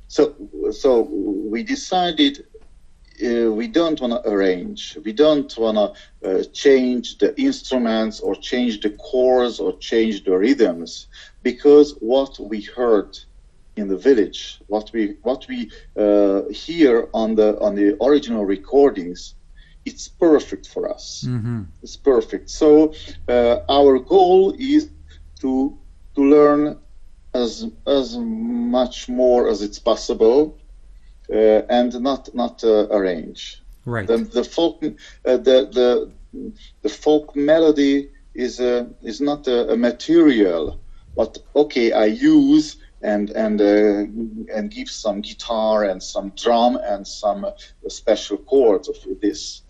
So we decided we don't want to arrange. We don't want to change the instruments or change the chords or change the rhythms, because what we heard in the village, what we hear on the original recordings, it's perfect for us. It's perfect. So our goal is to learn as much more as it's possible. And not arrange. Right. The folk melody is not a material, but okay, I use and give some guitar and some drum and some special chords of this.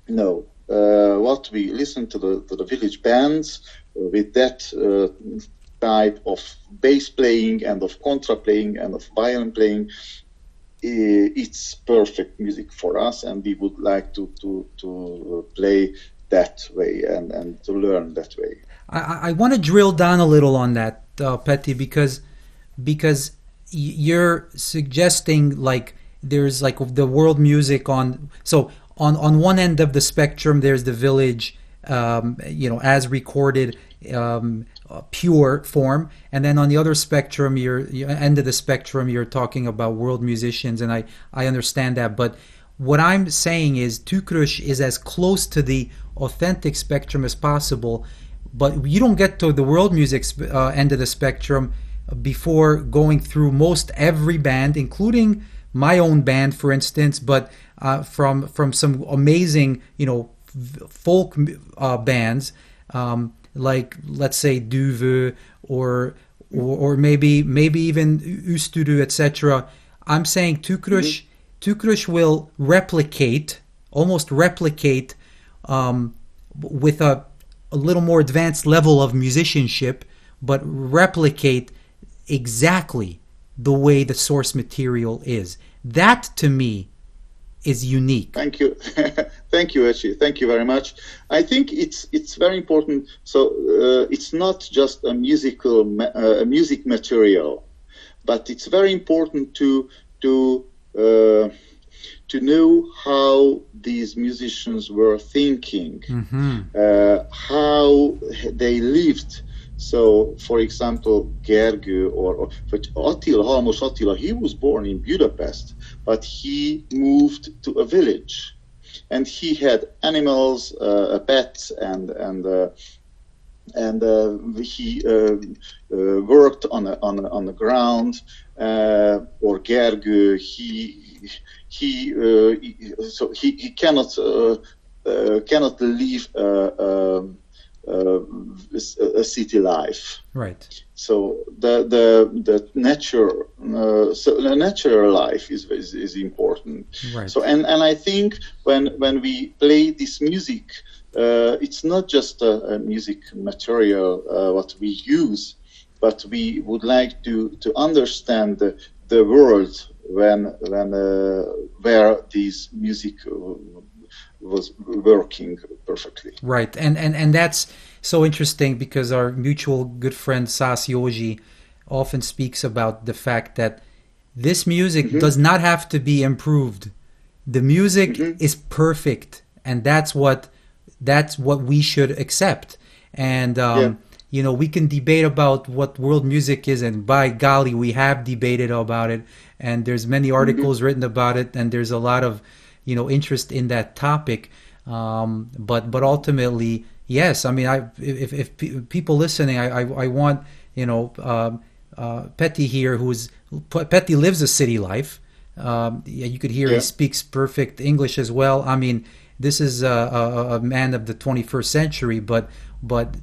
No, what we listen to the village bands with that type of bass playing and of contra playing and of violin playing. It's perfect music for us, and we would like to play that way and to learn that way. I want to drill down a little on that, Petty, because you're suggesting like there's like the world music on one end of the spectrum there's the village, as recorded, pure form, and then on the other spectrum, end of the spectrum, you're talking about world musicians, and I understand that. But what I'm saying is Tükrös is as close to the authentic spectrum as possible, but you don't get to the world music end of the spectrum before going through most every band, including my own band, for instance, but from some amazing folk bands, like let's say Duve or maybe even Üstürü, etc. I'm saying Tükrös will almost replicate with a little more advanced level of musicianship, but replicate exactly the way the source material is. That to me is unique. Thank you. Thank you, Öcsi. Thank you very much. I think it's very important. So it's not just a music material, but it's very important to know how these musicians were thinking, how they lived. So, for example, Gergő or Halmos Attila, he was born in Budapest, but he moved to a village, and he had animals, pets, and he worked on the ground. Or Gergő, he cannot live a city life, right? So the natural life is important, right? So and I think when we play this music, it's not just a music material what we use, but we would like to understand the world where this music was working perfectly. Right, and that's so interesting because our mutual good friend Sas Yoji often speaks about the fact that this music does not have to be improved. The music is perfect, and that's what we should accept. And we can debate about what world music is, and by golly, we have debated about it, and there's many articles written about it, and there's a lot of, interest in that topic. But ultimately, yes, I mean, if people listening, I want, Petty here, Petty lives a city life. You could hear he speaks perfect English as well. I mean, this is a man of the 21st century, but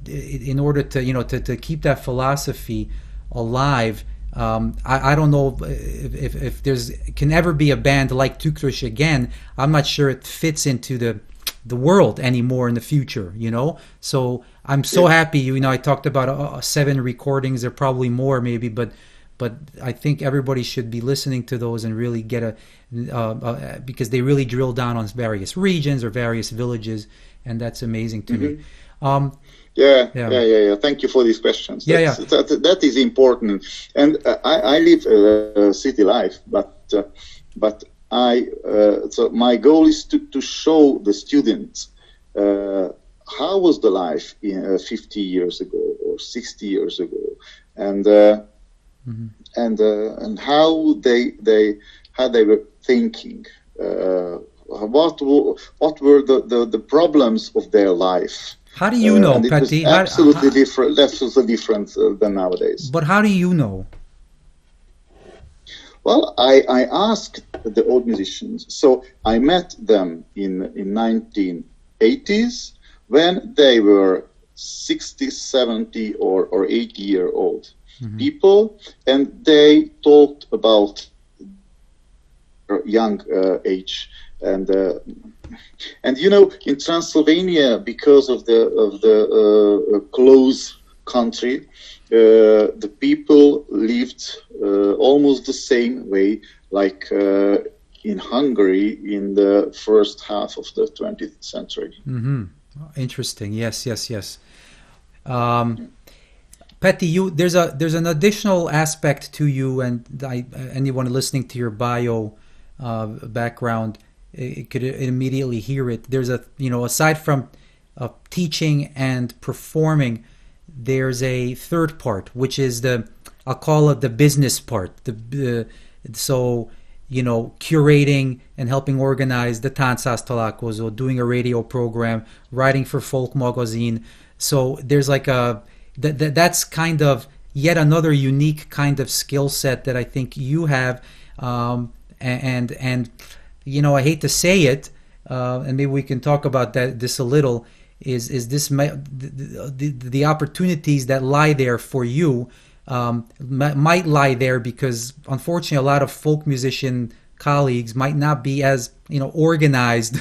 in order to keep that philosophy alive, I don't know if there's can ever be a band like Tükrös again. I'm not sure it fits into the world anymore in the future, So I'm so happy, I talked about 7 recordings, there are probably more maybe, but I think everybody should be listening to those and really get because they really drill down on various regions or various villages, and that's amazing to me. Yeah. Thank you for these questions. That is important. And I live a city life, but so my goal is to show the students how was the life 50 years ago or 60 years ago, and how they were thinking, what were the problems of their life. How do you know, Petty? Absolutely different. Absolutely different than nowadays. But how do you know? Well, I asked the old musicians. So I met them in 1980s when they were 60, 70, or 80-year-old people, and they talked about young age. And in Transylvania, because of the close country, the people lived almost the same way like in Hungary in the first half of the 20th century. Interesting. Yes. Petty, there's an additional aspect to you, and anyone listening to your bio background, it could immediately hear it. There's aside from teaching and performing, there's a third part, which is I'll call it the business part. Curating and helping organize the Táncháztalálkozó, doing a radio program, writing for Folk magazine. So there's like that's kind of yet another unique kind of skill set that I think you have, and I hate to say it, and maybe we can talk about this a little. Is this the opportunities that lie there for you might lie there because unfortunately a lot of folk musician colleagues might not be as organized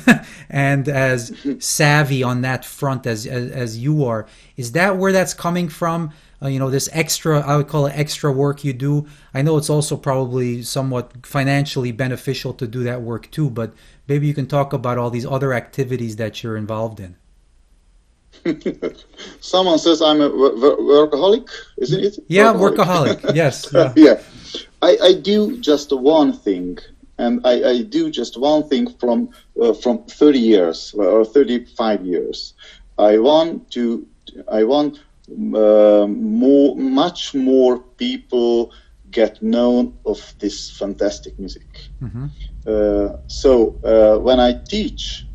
and as savvy on that front as you are. Is that where that's coming from? This extra, I would call it extra work you do. I know it's also probably somewhat financially beneficial to do that work too, but maybe you can talk about all these other activities that you're involved in. Someone says I'm a workaholic, isn't it? Yeah, workaholic. Yes. Yeah. I do just one thing, and I do just one thing from 30 years or 35 years. I want much more people get known of this fantastic music. So when I teach,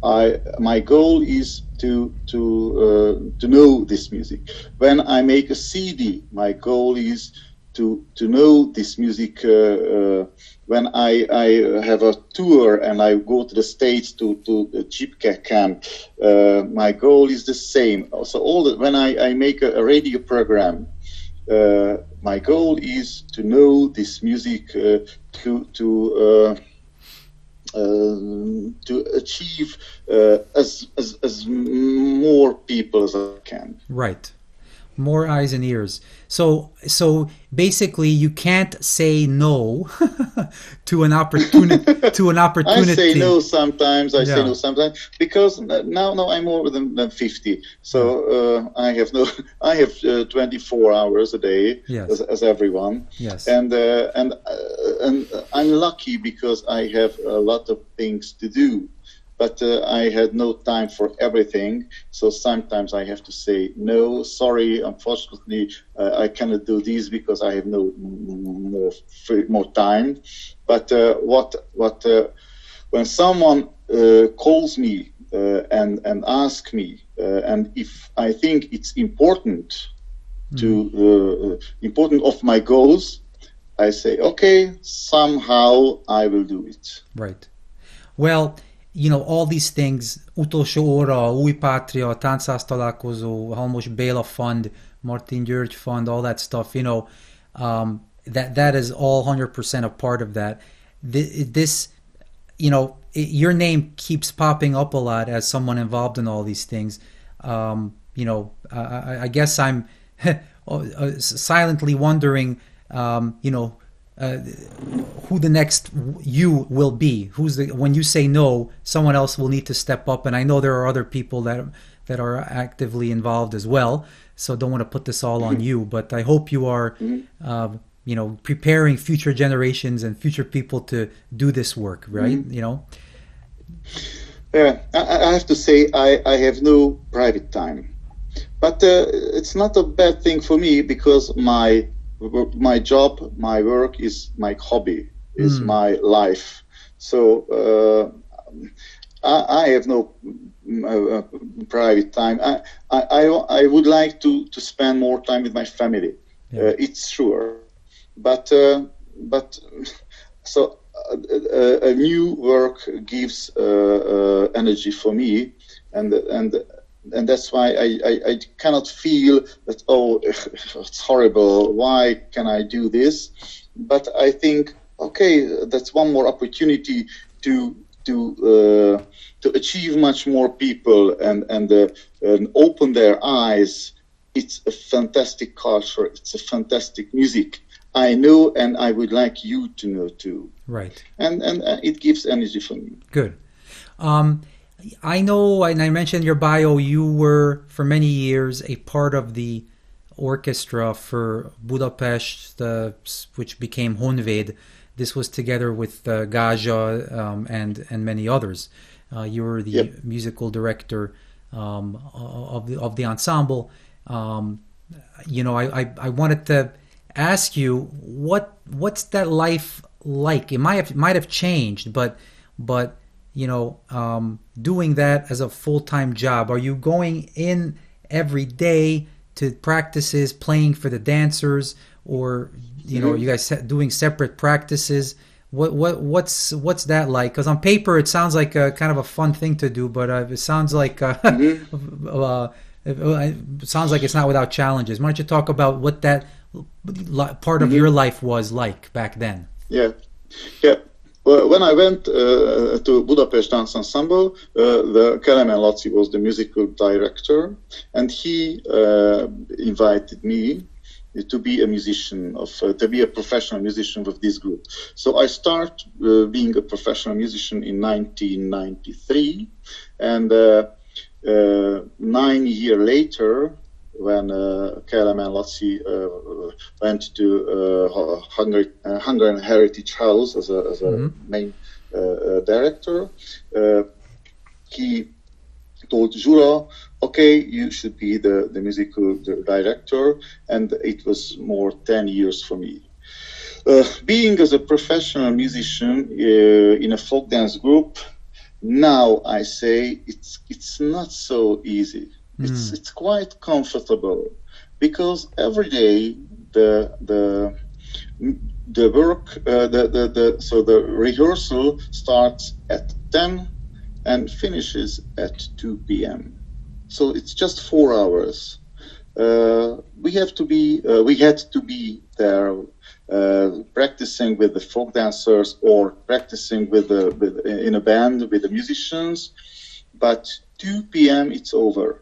my goal is to know this music. When I make a CD, my goal is to know this music. When I have a tour and I go to the States to the Chipka camp, my goal is the same. So when I make a radio program, my goal is to know this music, to achieve as more people as I can. Right. More eyes and ears. So basically, you can't say no to an opportunity. I say no sometimes. I say no sometimes because now I'm more than 50. So I have 24 hours a day, as everyone. Yes. And I'm lucky because I have a lot of things to do. but I had no time for everything. So sometimes I have to say, no, sorry, unfortunately, I cannot do this because I have no more time. But when someone calls me and asks me, and if I think it's important important of my goals, I say, okay, somehow I will do it. Right. Well, all these things, Utolsó óra, Új Pátria, Táncháztalálkozó, Halmos Béla Fund, Martin György Fund, all that stuff, that is all 100% a part of that. This, your name keeps popping up a lot as someone involved in all these things. I guess I'm silently wondering, who the next you will be. When you say no, someone else will need to step up, and I know there are other people that are actively involved as well, so don't want to put this all on you, but I hope you are preparing future generations and future people to do this work, right? Yeah, I have to say I have no private time, but it's not a bad thing for me, because my job, my work is my hobby, is my life. So I have no private time. I would like to spend more time with my family. Yeah. It's sure, but so a new work gives energy for me, and that's why I cannot feel that, oh, it's horrible, why can I do this? But I think, okay, that's one more opportunity to achieve much more people and open their eyes. It's a fantastic culture, it's a fantastic music. I know, and I would like you to know too. Right. And it gives energy for me. Good. I know, and I mentioned your bio, you were for many years a part of the orchestra for Budapest, which became Honvéd. This was together with Gaja and many others. You were the musical director of the ensemble. I wanted to ask you, what's that life like? It might have changed, but doing that as a full-time job, are you going in every day to practices, playing for the dancers, or are you guys doing separate practices? What's that like? Because on paper it sounds like a kind of a fun thing to do, but it sounds like it sounds like it's not without challenges. Why don't you talk about what that part of your life was like back then? Yeah. Well, when I went to Budapest Dance Ensemble, the Kalman Laci was the musical director, and he invited me to be a musician, to be a professional musician with this group. So I started being a professional musician in 1993, and 9 years later, when Kalman Laci went to Hungarian Heritage House as a main director, he told Zsura, okay, you should be the musical director, and it was more 10 years for me. Being as a professional musician in a folk dance group, now I say it's not so easy. It's quite comfortable, because every day the work so the rehearsal starts at 10 and finishes at 2 p.m. So it's just 4 hours. We had to be there practicing with the folk dancers or practicing in a band with the musicians, but 2 p.m. it's over.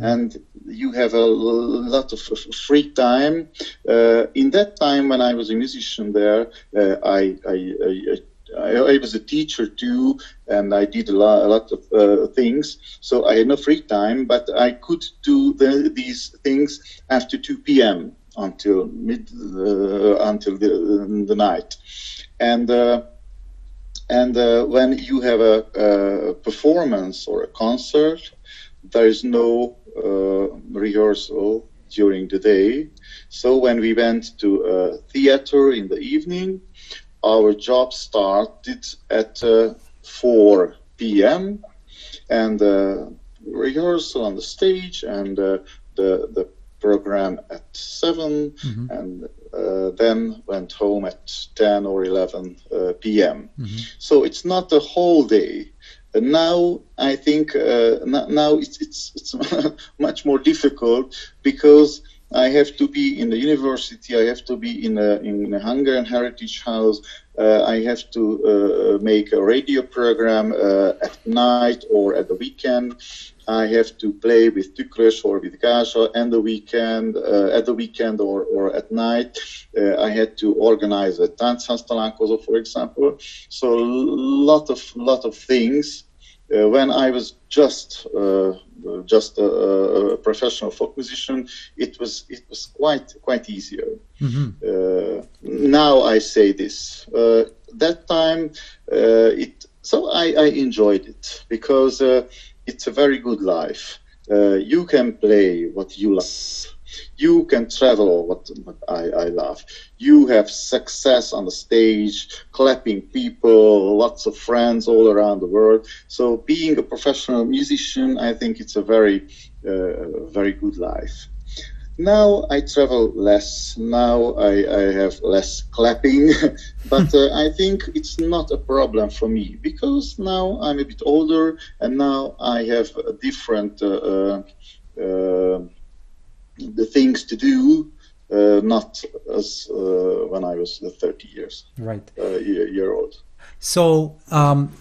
And you have a lot of free time. In that time, when I was a musician there, I was a teacher too, and I did a lot of things. So I had no free time, but I could do these things after 2 p.m. until the night. And And when you have a performance or a concert, there is no rehearsal during the day. So when we went to a theater in the evening, our job started at 4 p.m. and rehearsal on the stage, and the program at 7, and then went home at 10 or 11 p.m. So it's not a whole day. Now I think now it's much more difficult, because I have to be in the university, I have to be in a Hungarian Heritage House, I have to make a radio program at night or at the weekend. I have to play with Tükrös or with Gása and at the weekend or at night. I had to organize a Táncháztalálkozó, for example. So lot of things. When I was just a professional folk musician, it was quite easier. Now I say this. That time, I enjoyed it, because it's a very good life. You can play what you love. You can travel, what I love. You have success on the stage, clapping people, lots of friends all around the world. So being a professional musician, I think it's a very good life. Now I travel less. Now I have less clapping, but I think it's not a problem for me, because now I'm a bit older and now I have a different the things to do, not as when I was 30 years year old. So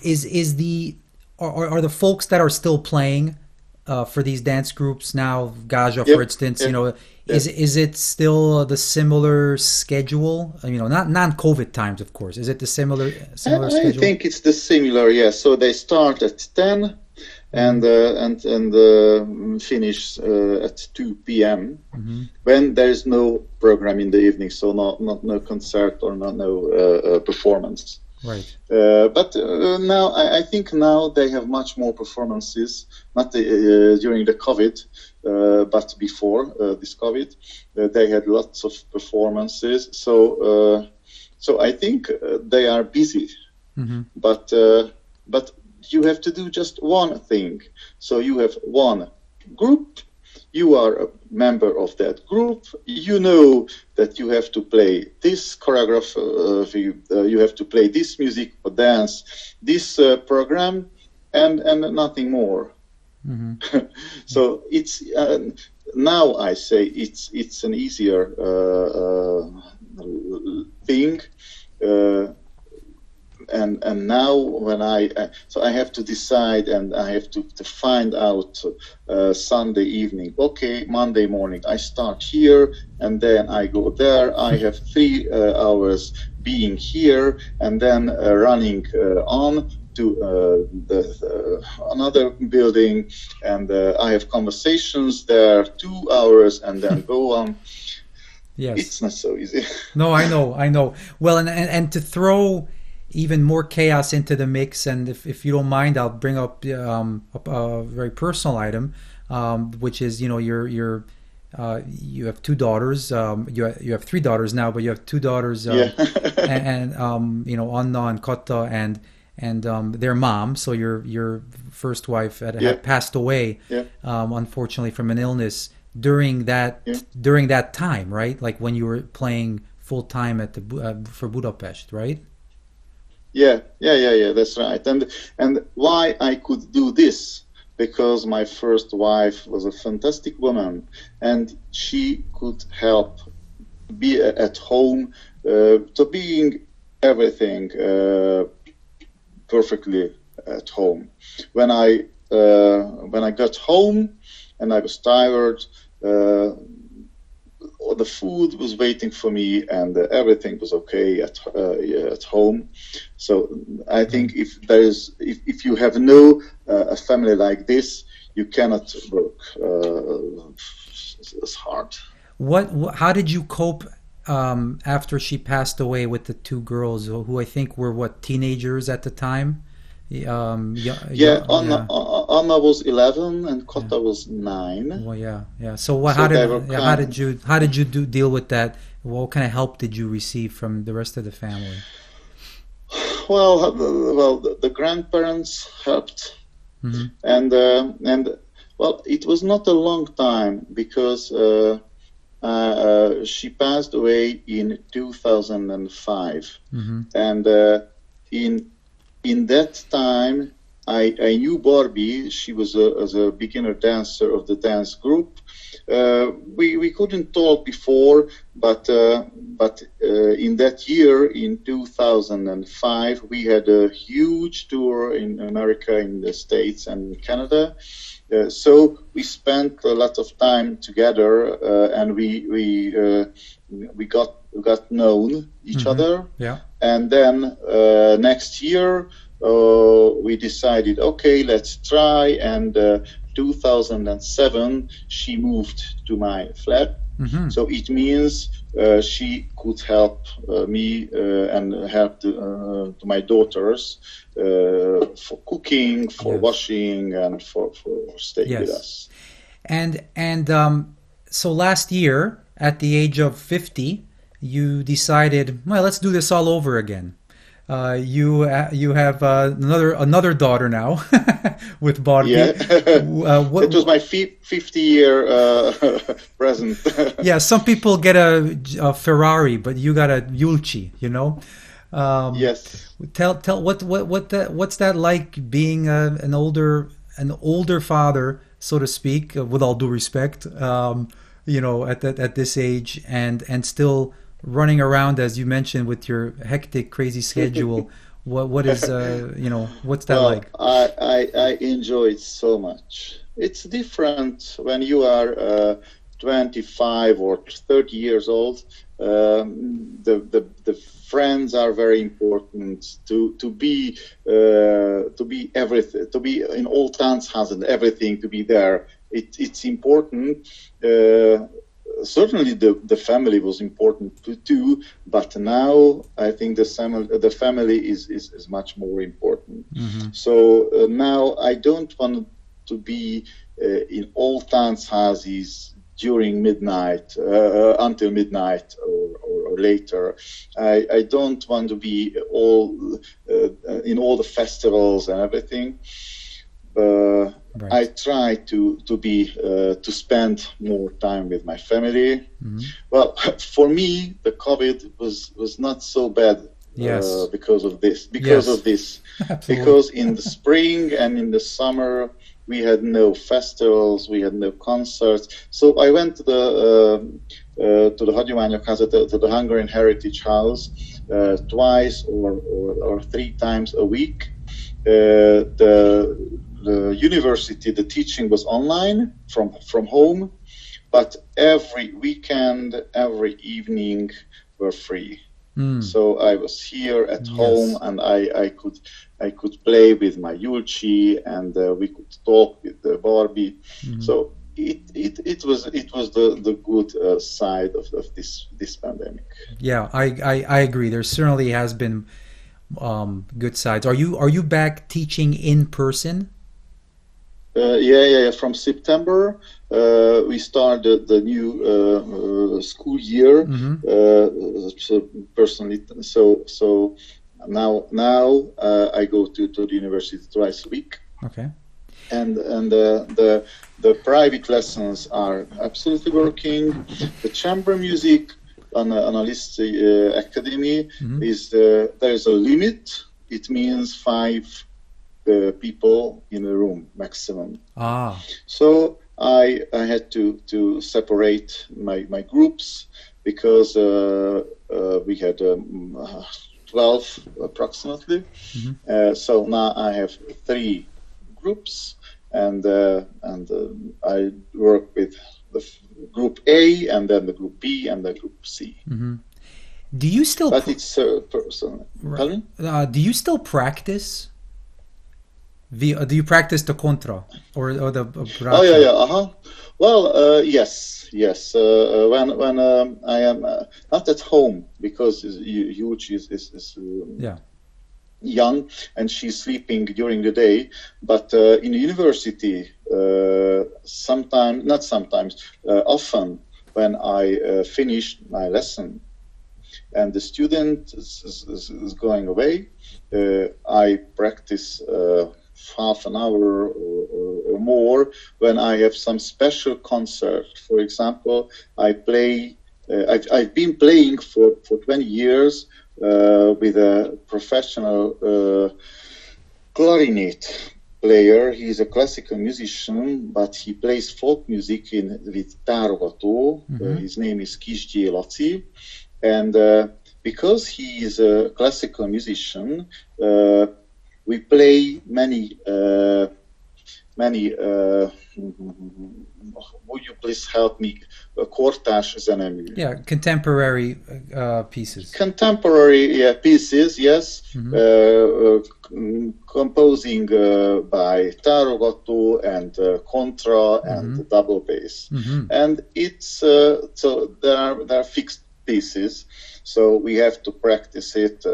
is the are the folks that are still playing for these dance groups now, Gása, for instance, is it still the similar schedule? Not non-COVID times, of course. Is it the similar schedule? I think it's the similar, yes. So they start at 10 and finish at 2 p.m. when there is no program in the evening, so no concert or no performance. Right. But now I think now they have much more performances, not during the COVID, but before this COVID, they had lots of performances. So I think they are busy, but you have to do just one thing. So you have one group. You are a member of that group. You know that you have to play this choreography, you have to play this music or dance, this program, and nothing more. So it's now I say it's an easier thing. And now when I have to decide, and I have to find out Sunday evening. Okay, Monday morning I start here, and then I go there. I have 3 hours being here, and then running on to another building, and I have conversations there 2 hours, and then go on. Yes, it's not so easy. No, I know. Well, and to throw even more chaos into the mix, and if you don't mind, I'll bring up a very personal item, which is you have 2 daughters. You have 3 daughters now, but you have 2 daughters, and Anna and Katta, and their mom. So your first wife had passed away, unfortunately, from an illness during that time, right? Like when you were playing full time at for Budapest, right? Yeah, that's right. And why I could do this? Because my first wife was a fantastic woman, and she could help be at home, to being everything perfectly at home. When I got home and I was tired, the food was waiting for me, and everything was okay at home. So I think if you have a family like this, you cannot work as hard. How did you cope after she passed away with the two girls who I think were teenagers at the time. Anna was 11 and Kota was 9. Well, yeah. So how did you deal with that? What kind of help did you receive from the rest of the family? Well, the grandparents helped, and well, it was not a long time because she passed away in 2005, and in that time I knew Barbie. She was a beginner dancer of the dance group. We couldn't talk before, but in that year, in 2005, we had a huge tour in America, in the States, and Canada. So we spent a lot of time together, and we got known each other. Yeah. And then next year we decided, okay, let's try. And 2007, she moved to my flat. So it means she could help me and help to my daughters for cooking, for washing, and for staying with us. And so last year, at the age of 50, you decided, well, let's do this all over again. You have another daughter now with Barbie. Yeah, it was my 50-year present. Yeah, some people get a Ferrari, but you got a Yulchi, you know. Yes. Tell what's that like being an older father, so to speak, with all due respect, you know, at this age and still running around, as you mentioned, with your hectic, crazy schedule. what is you know, what's that like? I enjoy it so much. It's different when you are 25 or 30 years old. The friends are very important. To be everything, to be in all Tanchaz and everything, to be there. It's important. Certainly the family was important too, but now I think the family is much more important. So now I don't want to be in all Tanchazis during midnight, until midnight or later. I don't want to be in all the festivals and everything. Right. I try to spend more time with my family. Well, for me, the COVID was not so bad. Because of this. Because in the spring and in the summer we had no festivals, we had no concerts. So I went to the Hagyományok Háza, to the Hungarian Heritage House, twice or 3 times a week. The university, the teaching was online from home, but every weekend, every evening were free. So I was here at home, and I could play with my Yulchi, and we could talk with the Barbie. So it was the good side of this pandemic. Yeah, I agree. There certainly has been good sides. Are you back teaching in person? Yeah. From September, we started the new school year. So personally, so now I go to the university twice a week. Okay. And the private lessons are absolutely working. The chamber music on a Liszt academy is there is a limit. It means 5 people in a room maximum. So I had to separate my groups because we had 12 approximately. So now I have 3 groups, and I work with the group A, and then the group B, and the group C. Do you still? But it's personal. Right. Do you still practice? Do you practice the kontra or the? Oh yeah. Well, yes. Yes. When I am not at home because Yuchi is young and she's sleeping during the day, but in university, often when I finish my lesson and the student is going away, I practice half an hour or more when I have some special concert. For example, I've been playing for 20 years with a professional clarinet player. He's a classical musician, but he plays folk music with tárogató. His name is Kisgyé Laci. And because he is a classical musician, we play many. Would you please help me? Kortárs zenemű. Yeah, contemporary pieces. Contemporary pieces, yes. Composing by tárogató and kontra and double bass. And it's so there are fixed pieces. So we have to practice it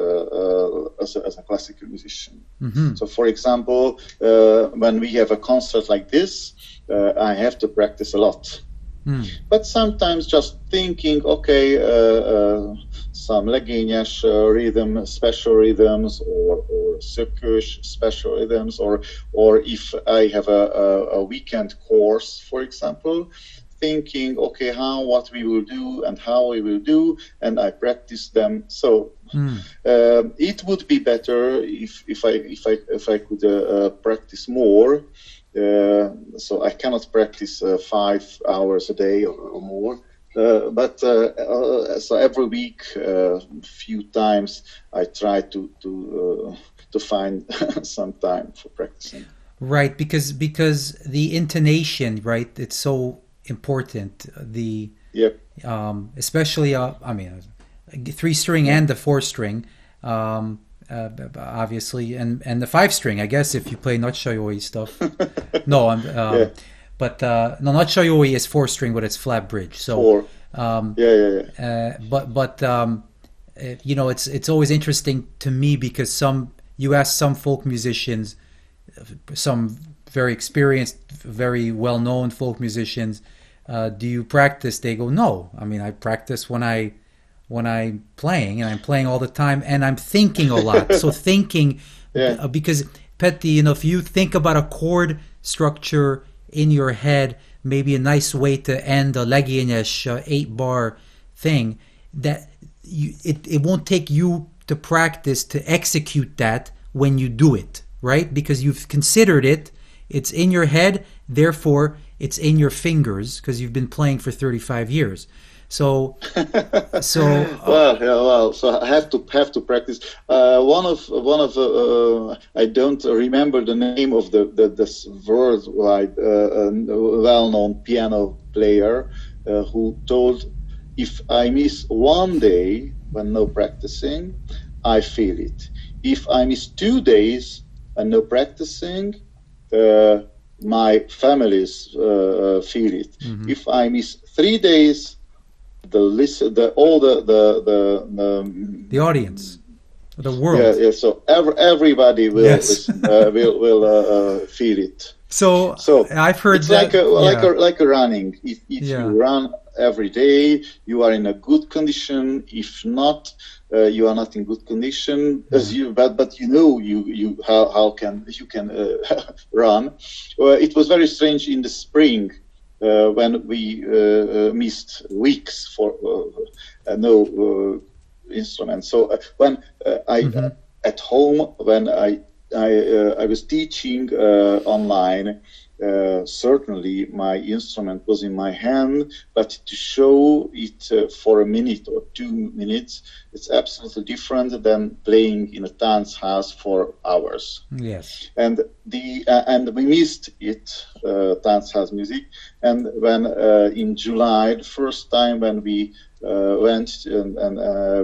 as a classical musician. So, for example, when we have a concert like this, I have to practice a lot. But sometimes just thinking, okay, some legényes rhythm, special rhythms, or szökős special rhythms, or if I have a weekend course, for example, thinking, okay, what we will do and how we will do, and I practice them. So it would be better if I could practice more. So I cannot practice 5 hours a day or more. But so every week, few times, I try to find some time for practicing. Right, because the intonation, right, it's so important. Especially I mean, 3-string and the 4-string, obviously, and the 5-string, I guess, if you play Nagysajoi stuff. No, but no, Nagysajoi is 4-string, but it's flat bridge. So but you know, it's always interesting to me because you ask some folk musicians, some very experienced, very well-known folk musicians, do you practice? They go, no. I mean, I practice when I'm playing, and I'm playing all the time, and I'm thinking a lot. So thinking, because Petty, you know, if you think about a chord structure in your head, maybe a nice way to end a legényes 8-bar thing, that it won't take you to practice to execute that when you do it, right? Because you've considered it, it's in your head, therefore it's in your fingers because you've been playing for 35 years. So so I have to practice. One of I don't remember the name of this worldwide well-known piano player who told, if I miss one day when no practicing, I feel it. If I miss 2 days and no practicing, my families feel it. If I miss 3 days, the audience, the world. So everybody will listen, will feel it. So I've heard it's that, like a running. If you run every day, you are in a good condition. If not, you are not in good condition. But you know how can run. It was very strange in the spring when we missed weeks for no instrument. So when I at home, when I was teaching online, certainly my instrument was in my hand, but to show it for a minute or 2 minutes, it's absolutely different than playing in a dance house for hours. Yes. And we missed it, dance house music. And when in July, the first time when we went and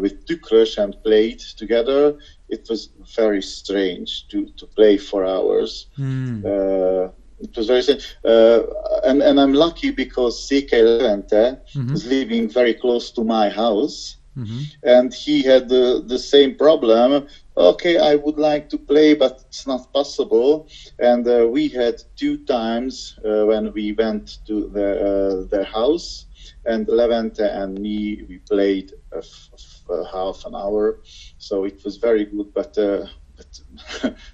with Tükrös and played together, it was very strange to play for hours. It was very and I'm lucky because Székely Levente is living very close to my house, and he had the same problem. Okay, I would like to play, but it's not possible. And we had 2 times when we went to their house, and Levente and me, we played half an hour, so it was very good. But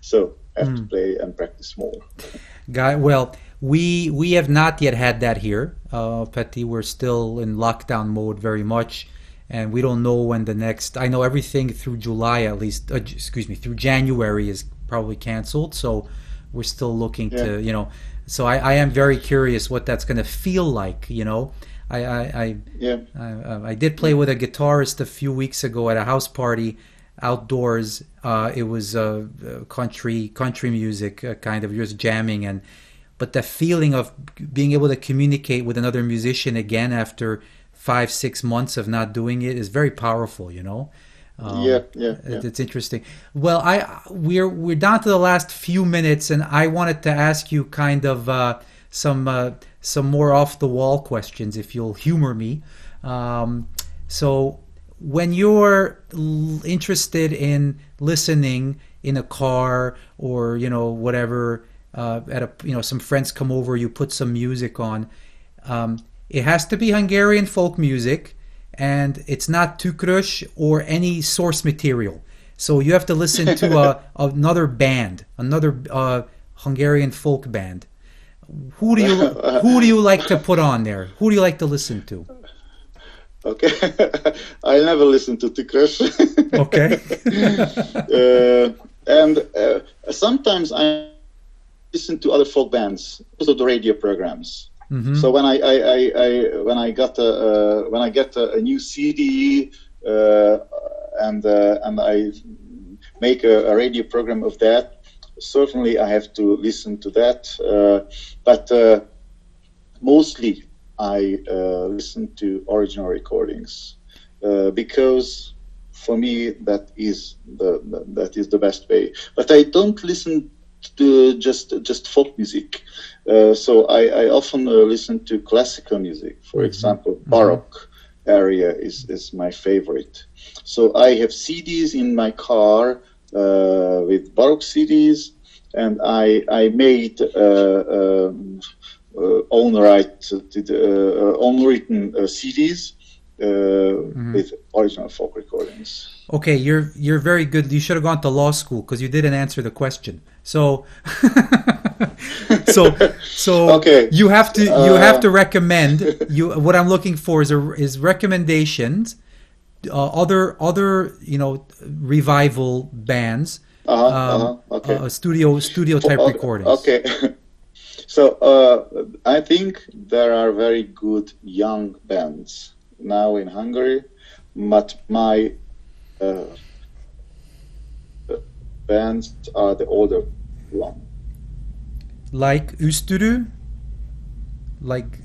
so I have to play and practice more. Well, we have not yet had that here, Petty. We're still in lockdown mode very much, and we don't know when the next. I know everything through July at least. Through January is probably canceled. So we're still looking to, So I am very curious what that's going to feel like. I did play with a guitarist a few weeks ago at a house party outdoors. It was country music, kind of just jamming, but the feeling of being able to communicate with another musician again after 5-6 months of not doing it is very powerful. It's interesting. Well, we're down to the last few minutes, and I wanted to ask you kind of some more off the wall questions, if you'll humor me. So when you're interested in listening in a car or whatever, some friends come over, you put some music on. It has to be Hungarian folk music, and it's not Tükrös or any source material. So you have to listen to another band, another Hungarian folk band. Who do you like to put on there? Who do you like to listen to? Okay, I never listen to Tükrös. Okay. And sometimes I listen to other folk bands because of the radio programs. So when I get a new CD and I make a radio program of that, certainly I have to listen to that. But mostly I listen to original recordings because for me that is the best way. But I don't listen to just folk music. So I often listen to classical music. For example, Baroque area is my favorite. So I have CDs in my car with Baroque CDs, and I made own written CDs with original folk recordings. Okay, you're very good. You should have gone to law school because you didn't answer the question. So, okay. You have to recommend. What I'm looking for is recommendations, other revival bands, studio type recordings. Okay. So I think there are very good young bands now in Hungary, but my bands are the older one. Like Üstürü? Like...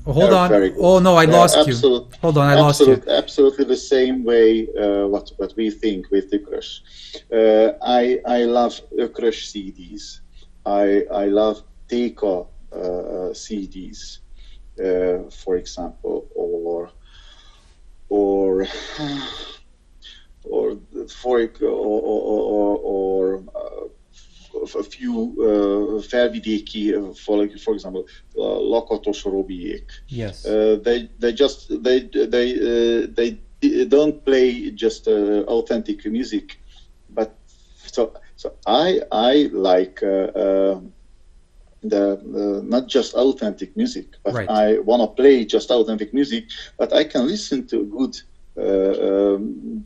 hold on. Oh no, I lost you. Hold on, I lost you. Absolutely the same way what we think with Tükrös. I love Tükrös CDs. I love Téka CDs, for example, or a few felvidéki, for example, Lakatos Robiék. Yes. They don't play just authentic music, but so I like the not just authentic music, but right. I want to play just authentic music, but I can listen to a good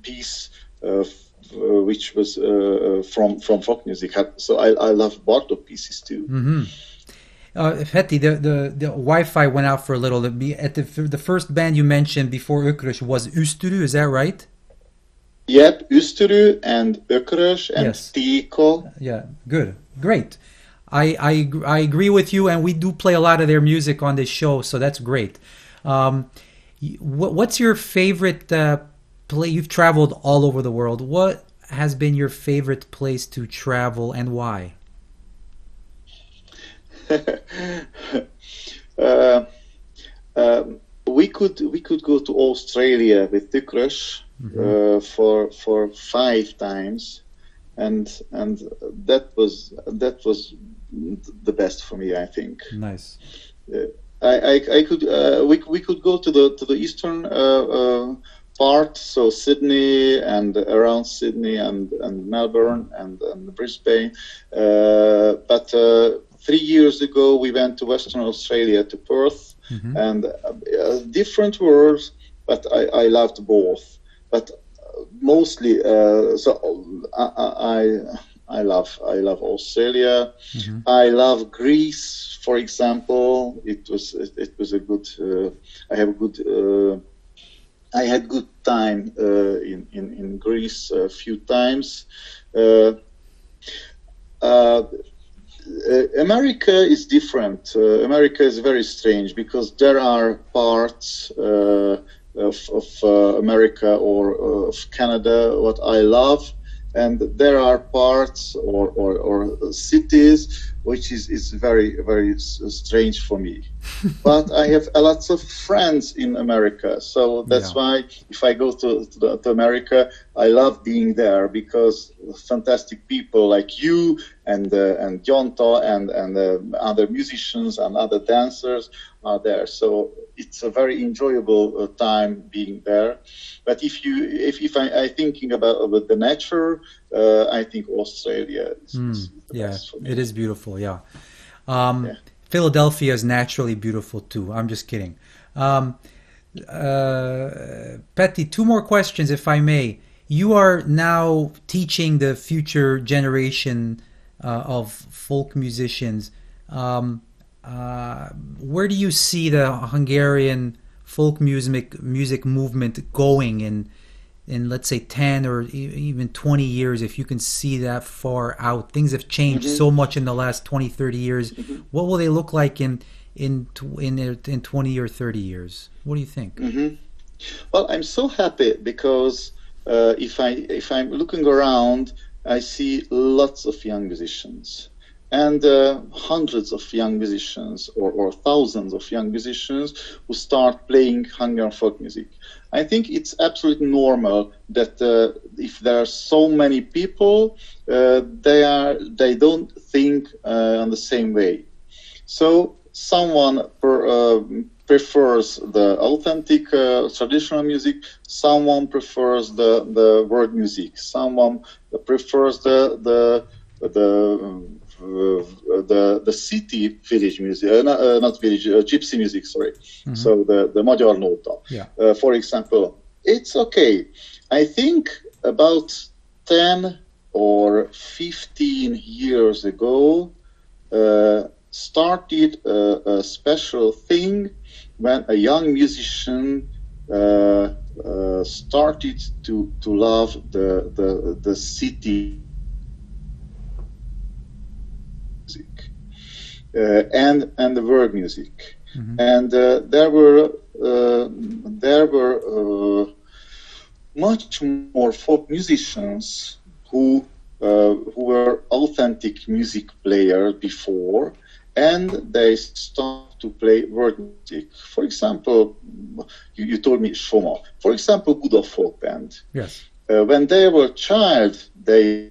piece which was from folk music. So I love Bartók pieces too. Petty, the Wi-Fi went out for a little. The first band you mentioned before Tükrös was Üstürü, is that right? Yep, Üstürü and Tükrös and Téka. Yeah, good, great. I agree with you, and we do play a lot of their music on this show, so that's great. What's your favorite play? You've traveled all over the world. What has been your favorite place to travel, and why? uh, we could go to Australia with Tükrös for 5 times, and that was the best for me, I think. Nice. I could we could go to the eastern part, so Sydney and around Sydney and Melbourne and Brisbane, but 3 years ago we went to Western Australia, to Perth, and different worlds, but I loved both. But mostly, I love Australia. I love Greece, for example. It was a good. I had good time in Greece a few times. America is different. America is very strange because there are parts of America or of Canada what I love, and there are parts or cities which is very, very strange for me. But I have lots of friends in America, so that's why if I go to America, I love being there, because fantastic people like you and Jonto and other musicians and other dancers are there. So it's a very enjoyable time being there. But if I thinking about the nature, I think Australia is the best for me. It is beautiful. Yeah. Philadelphia is naturally beautiful too. I'm just kidding. Petty, 2 more questions, if I may. You are now teaching the future generation of folk musicians. Where do you see the Hungarian folk music movement going in let's say 10 or even 20 years, if you can see that far out? Things have changed so much in the last 20, 30 years. What will they look like in 20 or 30 years? What do you think? Well, I'm so happy because if I'm looking around, I see lots of young musicians. And hundreds of young musicians or thousands of young musicians who start playing Hungarian folk music. I think it's absolutely normal that if there are so many people, they don't think on the same way. So someone prefers the authentic traditional music, someone prefers the world music, someone prefers the city village music, not village, gypsy music, sorry. So the Magyar Nóta. For example, it's okay. I think about 10 or 15 years ago started a special thing when a young musician started to love the city and the world music, and there were much more folk musicians who were authentic music players before, and they start to play world music. For example, you told me Soma. For example, Buda Folk Band. Yes. When they were a child, they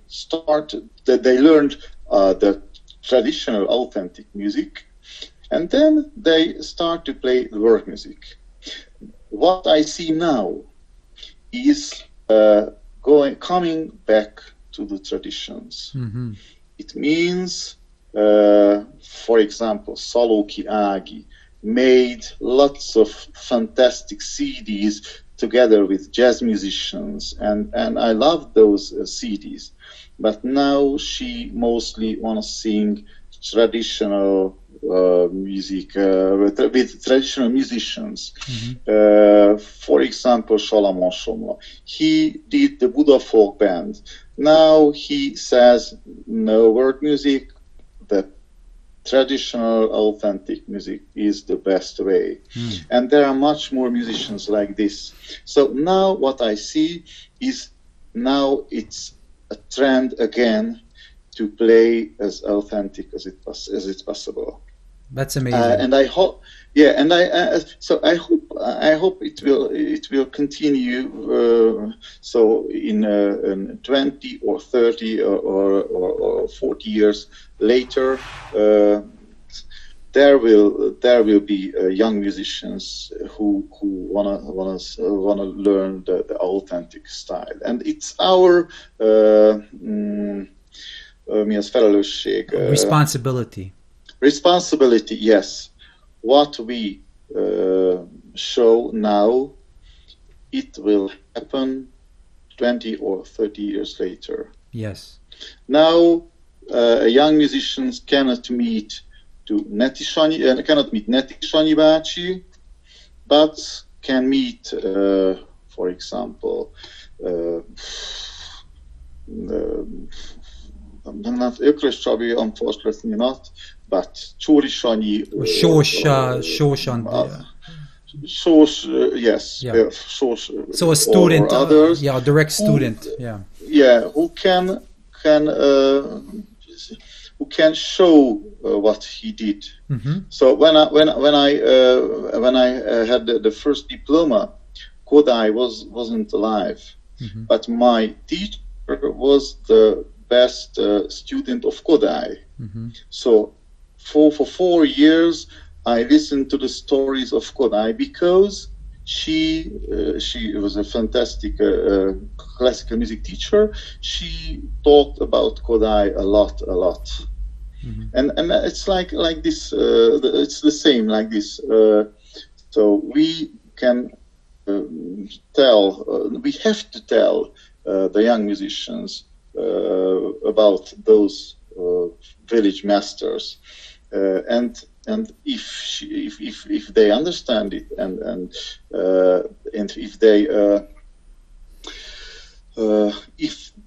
learned the traditional authentic music, and then they start to play the world music. What I see now is coming back to the traditions. It means, for example, Szalóki Ági made lots of fantastic CDs together with jazz musicians, and I love those CDs. But now she mostly wants to sing traditional music with traditional musicians. For example, Salamon Somla. He did the Buda Folk Band. Now he says no world music, the traditional authentic music is the best way. And there are much more musicians like this. So now what I see is now it's a trend again to play as authentic as it's possible. That's amazing. And I hope, yeah, and I hope it will continue. So in 20 or 30 or 40 years later, there will be young musicians who wanna learn the authentic style, and it's our mi az felelősség? Responsibility, yes. What we show now, it will happen 20 or 30 years later. Yes. Now, young musicians cannot meet Neti Sanyi bácsi, but can meet, for example, not Tükrös Csabi, unfortunately not, but Csóri Sanyi. Yes. Yeah. So a student, others, a direct student, who can show what he did. Mm-hmm. So when I had the first diploma, Kodály wasn't alive, mm-hmm. but my teacher was the best student of Kodály. Mm-hmm. So for 4 years I listened to the stories of Kodály because she was a fantastic classical music teacher. She talked about Kodály a lot. Mm-hmm. And it's like this. It's the same like this. So we can we have to tell the young musicians about those village masters, and if they understand it and if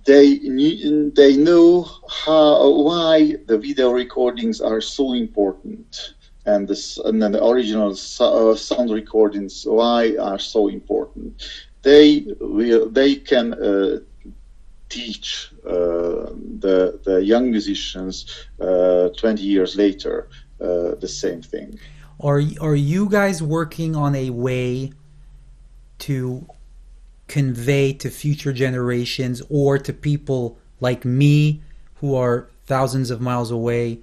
they know why the video recordings are so important, and then the original sound recordings why are so important, they can teach the young musicians 20 years later the same thing. Are you guys working on a way to convey to future generations or to people like me who are thousands of miles away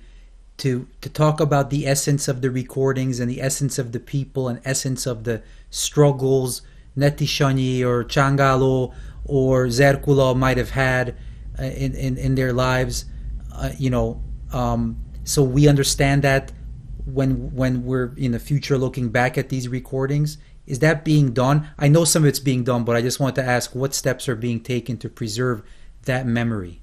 to talk about the essence of the recordings and the essence of the people and essence of the struggles Neti Sanyi or Csangáló or Zerkula might have had in their lives, so we understand that when we're in the future looking back at these recordings? Is that being done? I know some of it's being done, but I just want to ask what steps are being taken to preserve that memory.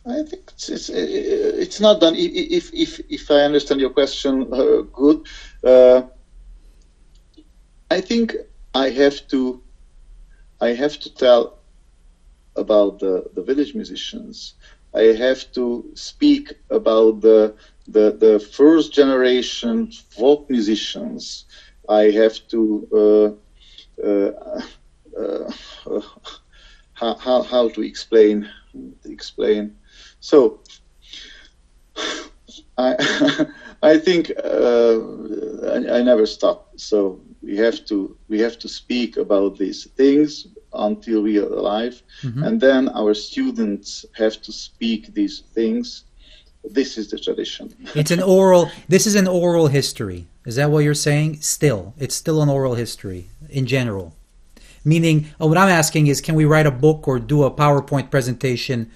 I think it's not done. If I understand your question good, I think I have to tell about the village musicians. I have to speak about the first generation folk musicians. I have to how to explain. So I think I never stop. So we have to speak about these things until we are alive, mm-hmm. and then our students have to speak these things. This is the tradition. This is an oral history. Is that what you're saying? It's still an oral history in general. Meaning, what I'm asking is, can we write a book or do a PowerPoint presentation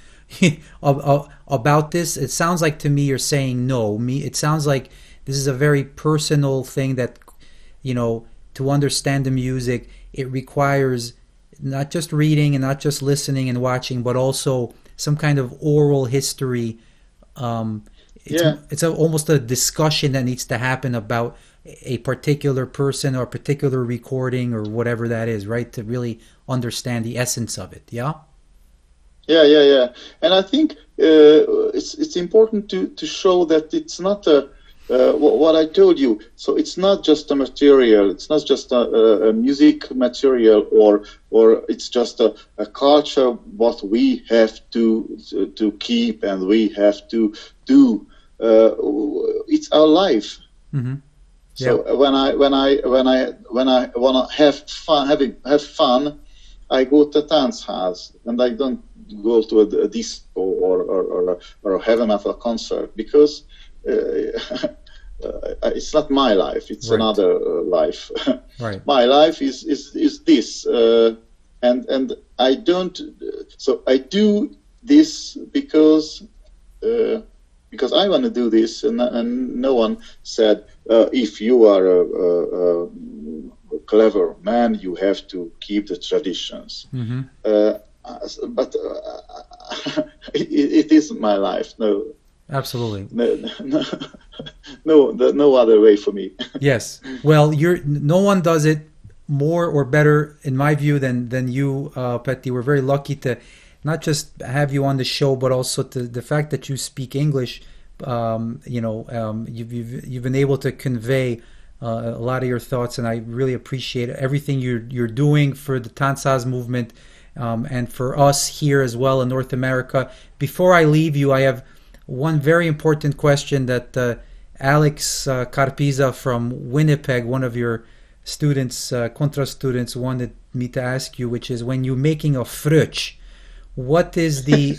about this? It sounds like to me you're saying no. It sounds like this is a very personal thing that, to understand the music, it requires not just reading and not just listening and watching, but also some kind of oral history. It's almost a discussion that needs to happen about a particular person or a particular recording or whatever that is, right? To really understand the essence of it. Yeah. And I think it's important to show that it's not what I told you. So it's not just a material. It's not just a music material, or it's just a culture what we have to keep and we have to do. it's our life. Mm-hmm. So when I want to have fun, I go to Tanchaz, and I don't go to a disco or a heavy metal concert, because it's not my life. It's another life. Right. My life is this, and I don't. So I do this because I want to do this, and no one said, if you are a clever man, you have to keep the traditions. Mm-hmm. But it isn't my life. No. Absolutely. No other way for me. Yes. Well, no one does it more or better, in my view, than you, Petty. We're very lucky to not just have you on the show, but also the fact that you speak English. You've been able to convey a lot of your thoughts, and I really appreciate everything you're doing for the Tanchaz movement, and for us here as well in North America. Before I leave you, I have one very important question that Alex Carpiza from Winnipeg, one of your students, kontra students, wanted me to ask you, which is, when you're making a fröccs, what is the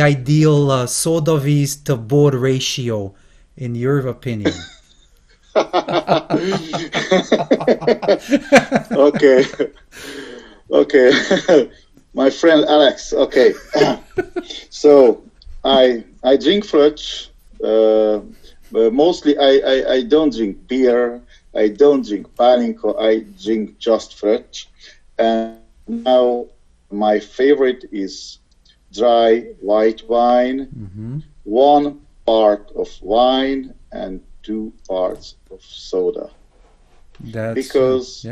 ideal szódavíz to bor ratio in your opinion? Okay. My friend Alex. Okay. So I drink fröccs. Mostly I don't drink beer. I don't drink pálinka. I drink just fröccs. And now my favorite is dry white wine. Mm-hmm. 1 part of wine and 2 parts of soda. Because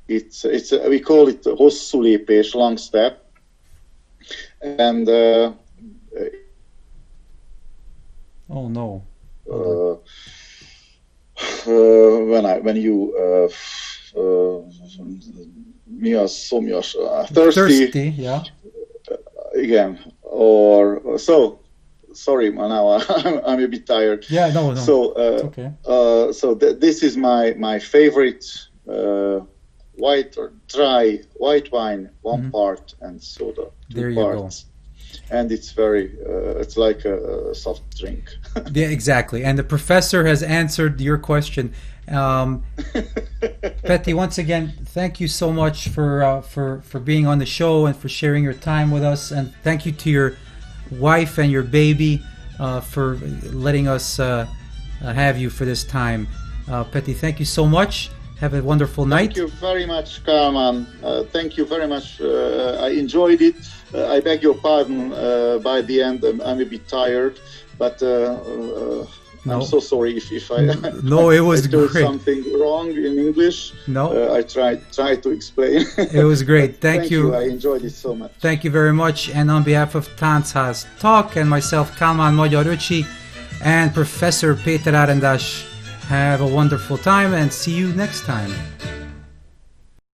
it's we call it hosszú lépés, long step. And oh no. When you mi az szomjas? Thirsty, yeah. Igen. Or so. Sorry, now I'm a bit tired. Yeah, no. So, okay. So this is my favorite white or dry white wine, 1 part, and soda, 2 parts. And it's very, it's like a soft drink. Yeah, exactly. And the professor has answered your question. Petty, once again, thank you so much for being on the show and for sharing your time with us. And thank you to your wife and your baby for letting us have you for this time. Petty, thank you so much. Have a wonderful night. Thank you very much, Kalman. Thank you very much. I enjoyed it. I beg your pardon by the end. I'm a bit tired, but I'm so sorry if I no, it was great. Something wrong in English. No, I tried to explain. It was great. Thank you. I enjoyed it so much. Thank you very much. And on behalf of Tanchaz Talk and myself, Kalman Magyar Öcsi, and Professor Péter Arendas, have a wonderful time and see you next time.